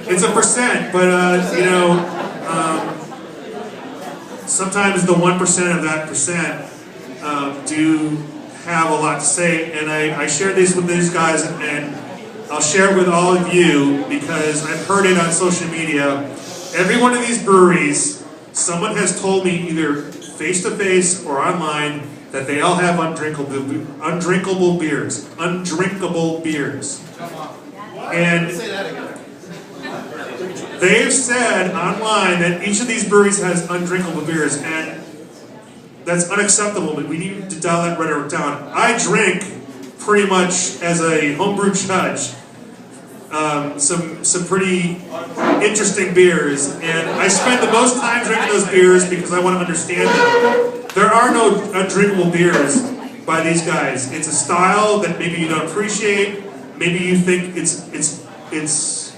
It's a percent, but sometimes the 1% of that percent do have a lot to say, and I shared this with these guys, and I'll share it with all of you because I've heard it on social media. Every one of these breweries, someone has told me either face-to-face or online that they all have undrinkable beers. Undrinkable beers. And they've said online that each of these breweries has undrinkable beers, and that's unacceptable, but we need to dial that rhetoric down. I drink pretty much as a homebrew judge some pretty interesting beers, and I spend the most time drinking those beers because I want to understand them. There are no undrinkable beers by these guys. It's a style that maybe you don't appreciate. Maybe you think it's it's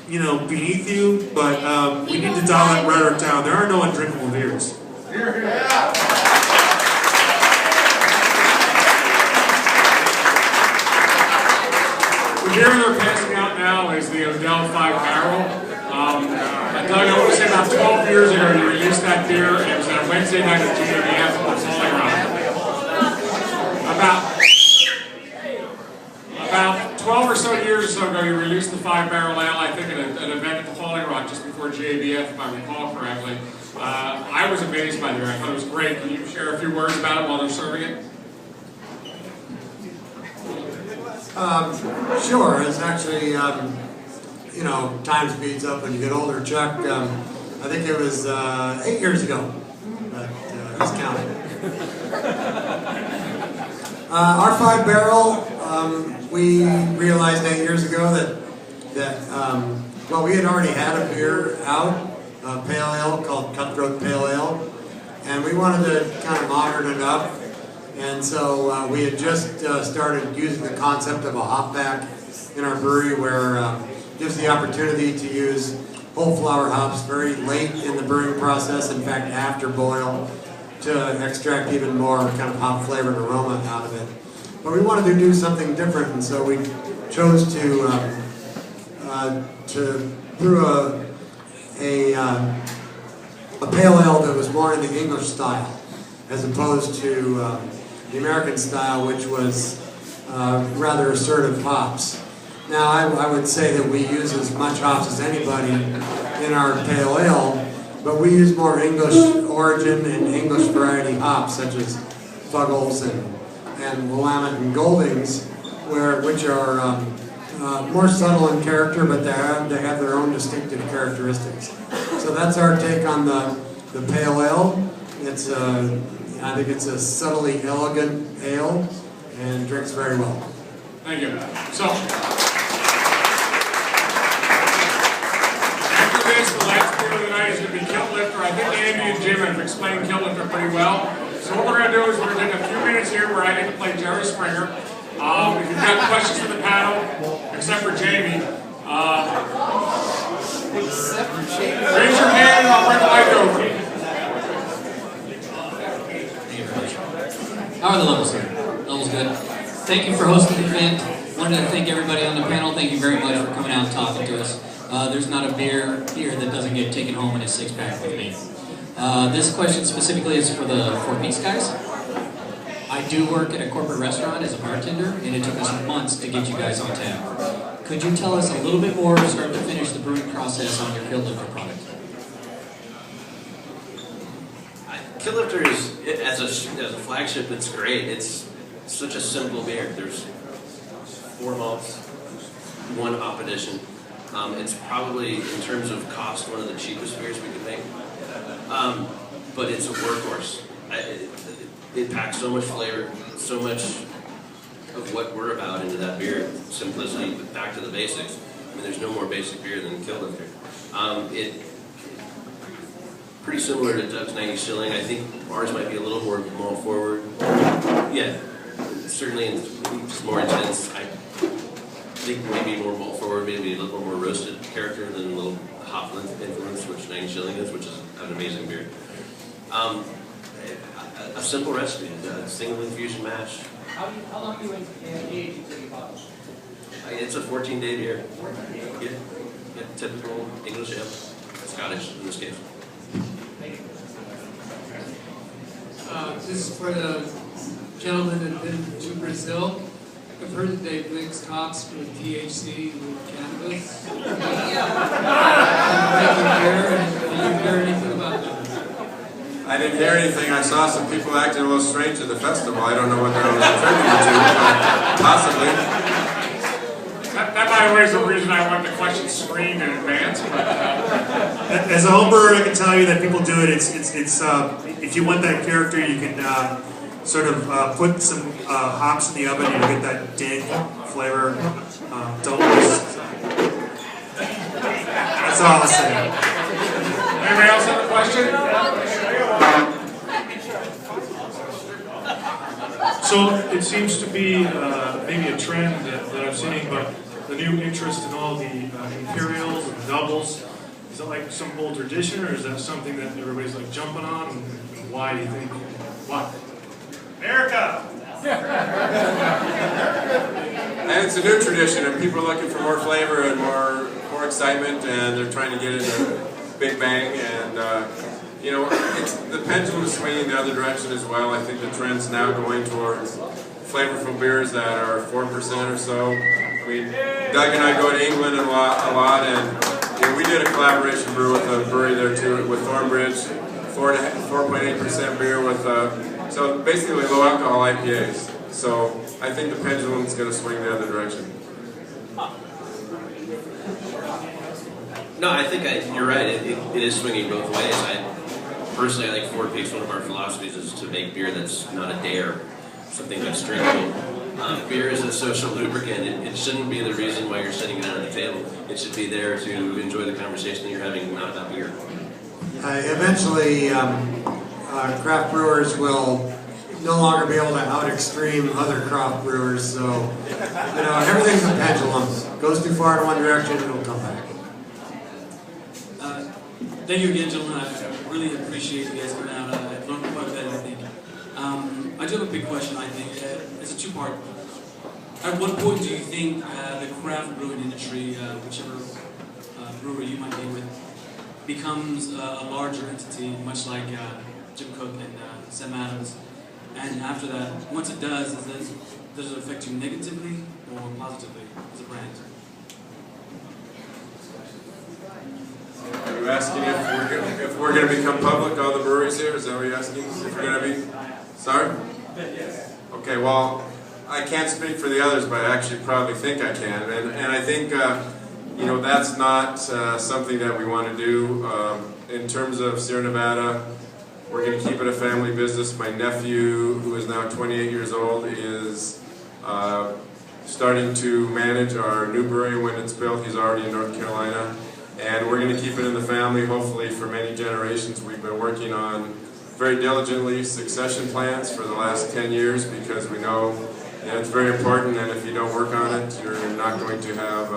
beneath you, but we need to dial that rhetoric down. There are no undrinkable beers. The beer they're passing out now is the Odell 5-barrel. Doug, I want to say about 12 years ago you released that beer. It was on a Wednesday night at GABF at Falling Rock. About 12 or so years ago you released the 5-barrel ale, I think at an event at the Falling Rock just before GABF, if I recall correctly. I was amazed by the beer. I thought it was great. Can you share a few words about it while they're serving it? Sure. It's actually, time speeds up when you get older. Chuck, I think it was 8 years ago, but he's counting. Our 5-barrel, we realized 8 years ago that we had already had a beer out, a pale ale called Cutthroat Pale Ale, and we wanted to kind of modern it up. And so we had just started using the concept of a hop back in our brewery, where it gives the opportunity to use whole flower hops very late in the brewing process, in fact after boil, to extract even more kind of hop flavor and aroma out of it. But we wanted to do something different, and so we chose to brew a pale ale that was more in the English style, as opposed to the American style, which was rather assertive hops. Now, I would say that we use as much hops as anybody in our pale ale, but we use more English origin and English variety hops, such as Fuggles and Willamette and Goldings, which are more subtle in character, but they have their own distinctive characteristics. So that's our take on the pale ale. I think it's a subtly elegant ale and drinks very well. Thank you. So, after this, the last beer of the night is going to be Kilt Lifter. I think Andy and Jim have explained Kilt Lifter pretty well. So what we're going to do is we're going to take a few minutes here where I get to play Jerry Springer. If you've got questions for the panel, except for Jamie, raise your hand and I'll bring the mic over. How are the levels here? Levels good. Thank you for hosting the event. Wanted to thank everybody on the panel. Thank you very much for coming out and talking to us. There's not a beer here that doesn't get taken home in a 6-pack with me. This question specifically is for the Peaks guys. I do work at a corporate restaurant as a bartender, and it took us months to get you guys on tap. Could you tell us a little bit more, start to finish, the brewing process on your Kilt Lifter product? Kilt Lifter is, as a flagship, it's great. It's such a simple beer. There's 4 malts, 1 hop addition. It's probably, in terms of cost, one of the cheapest beers we could make. But it's a workhorse. It packs so much flavor, so much of what we're about into that beer. Simplicity, but back to the basics. I mean, there's no more basic beer than Kilt Lifter. Pretty similar to Doug's 90 Shilling. I think ours might be a little more malt forward. Yeah, certainly it's more intense. I think maybe more malt forward, maybe a little more roasted character than a little hop influence, which 90 Shilling is, which is an amazing beer. A simple recipe, a single infusion mash. How long do you age until you bottle? It's a 14-day beer. Yeah, typical English ale, Scottish in this case. This is for the gentleman that been to Brazil. I've heard that they mix hops with THC with cannabis. Can you hear anything about that? I didn't hear anything. I saw some people acting a little strange at the festival. I don't know what they're attributed to, possibly. That, by the way, is the reason I want the question screened in advance. As a home brewer, I can tell you that people do it. It's if you want that character, you can sort of put some hops in the oven and you get that dank flavor. Don't waste. That's all I'll say. Anybody else have a question? So it seems to be maybe a trend that I'm seeing, but the new interest in all the imperials and doubles? Is that like some old tradition, or is that something that everybody's like jumping on? And why do you think? Why? America! And it's a new tradition, and people are looking for more flavor and more excitement, and they're trying to get it a big bang. And you know, the pendulum is swinging the other direction as well. I think the trend's now going towards flavorful beers that are 4% or so. I mean, Doug and I go to England a lot, and you know, we did a collaboration brew with a brewery there too, with Thornbridge, 4.8% beer with so basically low alcohol IPAs. So I think the pendulum is going to swing the other direction. No, I think you're right. It is swinging both ways. Personally, I think Ford Peaks, one of our philosophies is to make beer that's not a dare, something that's drinkable. Beer is a social lubricant. It shouldn't be the reason why you're sitting down at the table. It should be there to enjoy the conversation that you're having, not about beer. Eventually, craft brewers will no longer be able to out-extreme other craft brewers, so, you know, everything's a pendulum. Goes too far in one direction, it'll come back. Thank you again, gentlemen. I really appreciate you guys coming out. I've learned quite a bit, I think. I do have a big question, I think. It's a two-part. At what point do you think the craft brewing industry, whichever brewery you might be with, becomes a larger entity, much like Jim Cook and Sam Adams? And after that, once it does it affect you negatively or positively as a brand? Are you asking if we're going to become public, all the breweries here? Is that what you're asking? If we're going to be? Sorry? Okay, well, I can't speak for the others, but I actually probably think I can. And I think, you know, that's not something that we want to do. In terms of Sierra Nevada, we're going to keep it a family business. My nephew, who is now 28 years old, is starting to manage our new brewery when it's built. He's already in North Carolina. And we're going to keep it in the family, hopefully, for many generations. We've been working on very diligently succession plans for the last 10 years because we know it's very important, and if you don't work on it, you're not going to have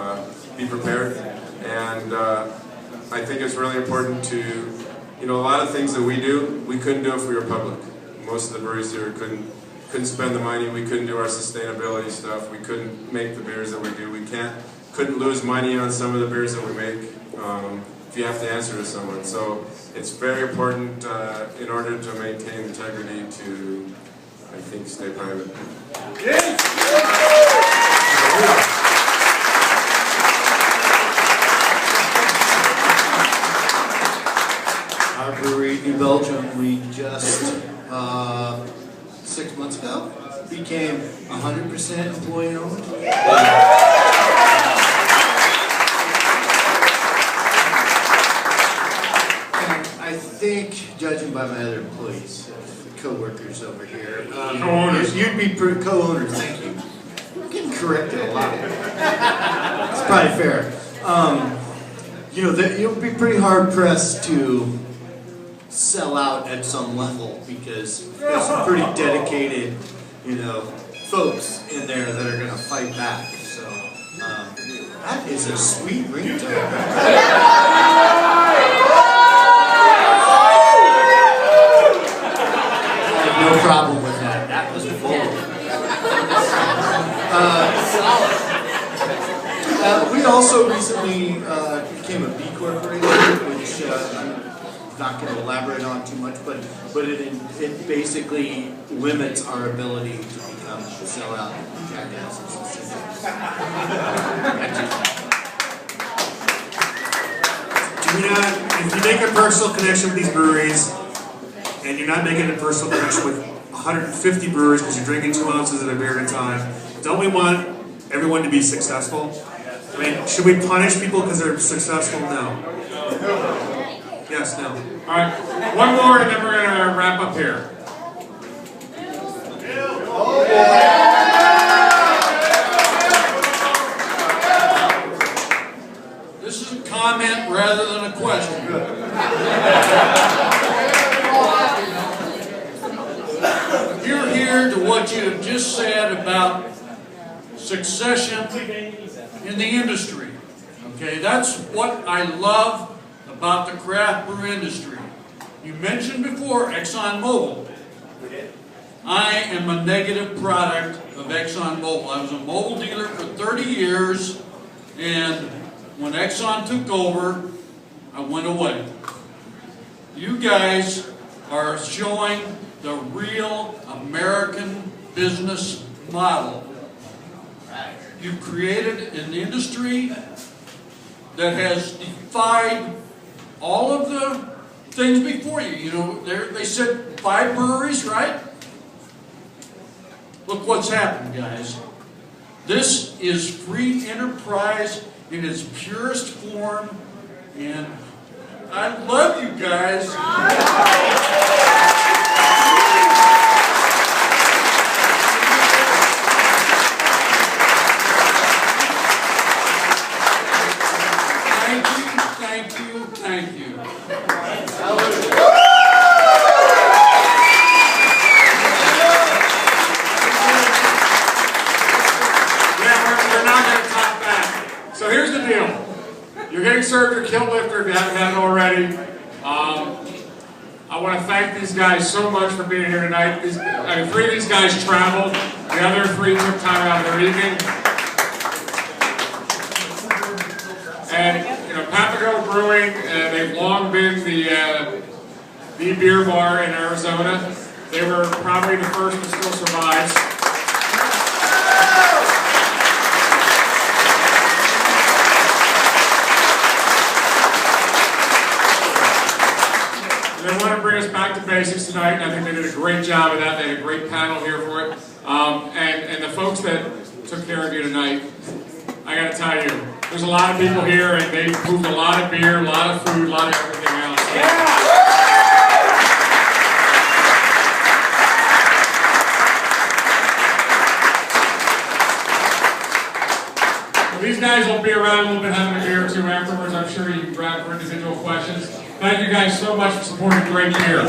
be prepared. And I think it's really important to, you know, a lot of things that we do, we couldn't do if we were public. Most of the breweries here couldn't spend the money. We couldn't do our sustainability stuff. We couldn't make the beers that we do. We couldn't lose money on some of the beers that we make. If you have to answer to someone. So it's very important in order to maintain integrity to, I think, stay private. Our brewery, New Belgium, we just 6 months ago became 100% employee owned. I think, judging by my other employees, co-workers over here, co-owners. You'd be co-owners. Thank you. I'm getting corrected a lot. It's probably fair. You know, you'll be pretty hard pressed to sell out at some level because there's some pretty dedicated, you know, folks in there that are going to fight back. So that is a sweet ringtone. No problem with that. That was full. We also recently became a B Corporation, which I'm not going to elaborate on too much, but it basically limits our ability to become sellout jackasses. If you make a personal connection with these breweries, and you're not making a personal connection with 150 brewers because you're drinking 2 ounces of a beer at a time, don't we want everyone to be successful? I mean, should we punish people because they're successful? No. Yes, no. All right, one more and then we're going to wrap up here. This is a comment rather than a question. You're here to what you have just said about succession in the industry. Okay, that's what I love about the craft brew industry. You mentioned before ExxonMobil. I am a negative product of ExxonMobil. I was a Mobil dealer for 30 years, and when Exxon took over, I went away. You guys are showing the real American business model. You've created an industry that has defied all of the things before you. You know, they said 5 breweries, right? Look what's happened, guys. This is free enterprise in its purest form, and I love you guys. Thank you. We're not going to talk back. So here's the deal. You're getting served your kilt lifter if you haven't had it already. I want to thank these guys so much for being here tonight. 3 of these guys traveled. The other 3 took time out of their evening. And, you know, Papago Brewing, they've long been the beer bar in Arizona. They were probably the first to still survive. And they want to bring us back to basics tonight, and I think they did a great job of that. They had a great panel here for it. And the folks that took care of you tonight, I got to tell you, there's a lot of people here, and they moved a lot of beer, a lot of food, a lot of everything else. Yeah. Well, these guys will be around a little bit having a beer or two afterwards. I'm sure you can grab for individual questions. Thank you guys so much for supporting great beer.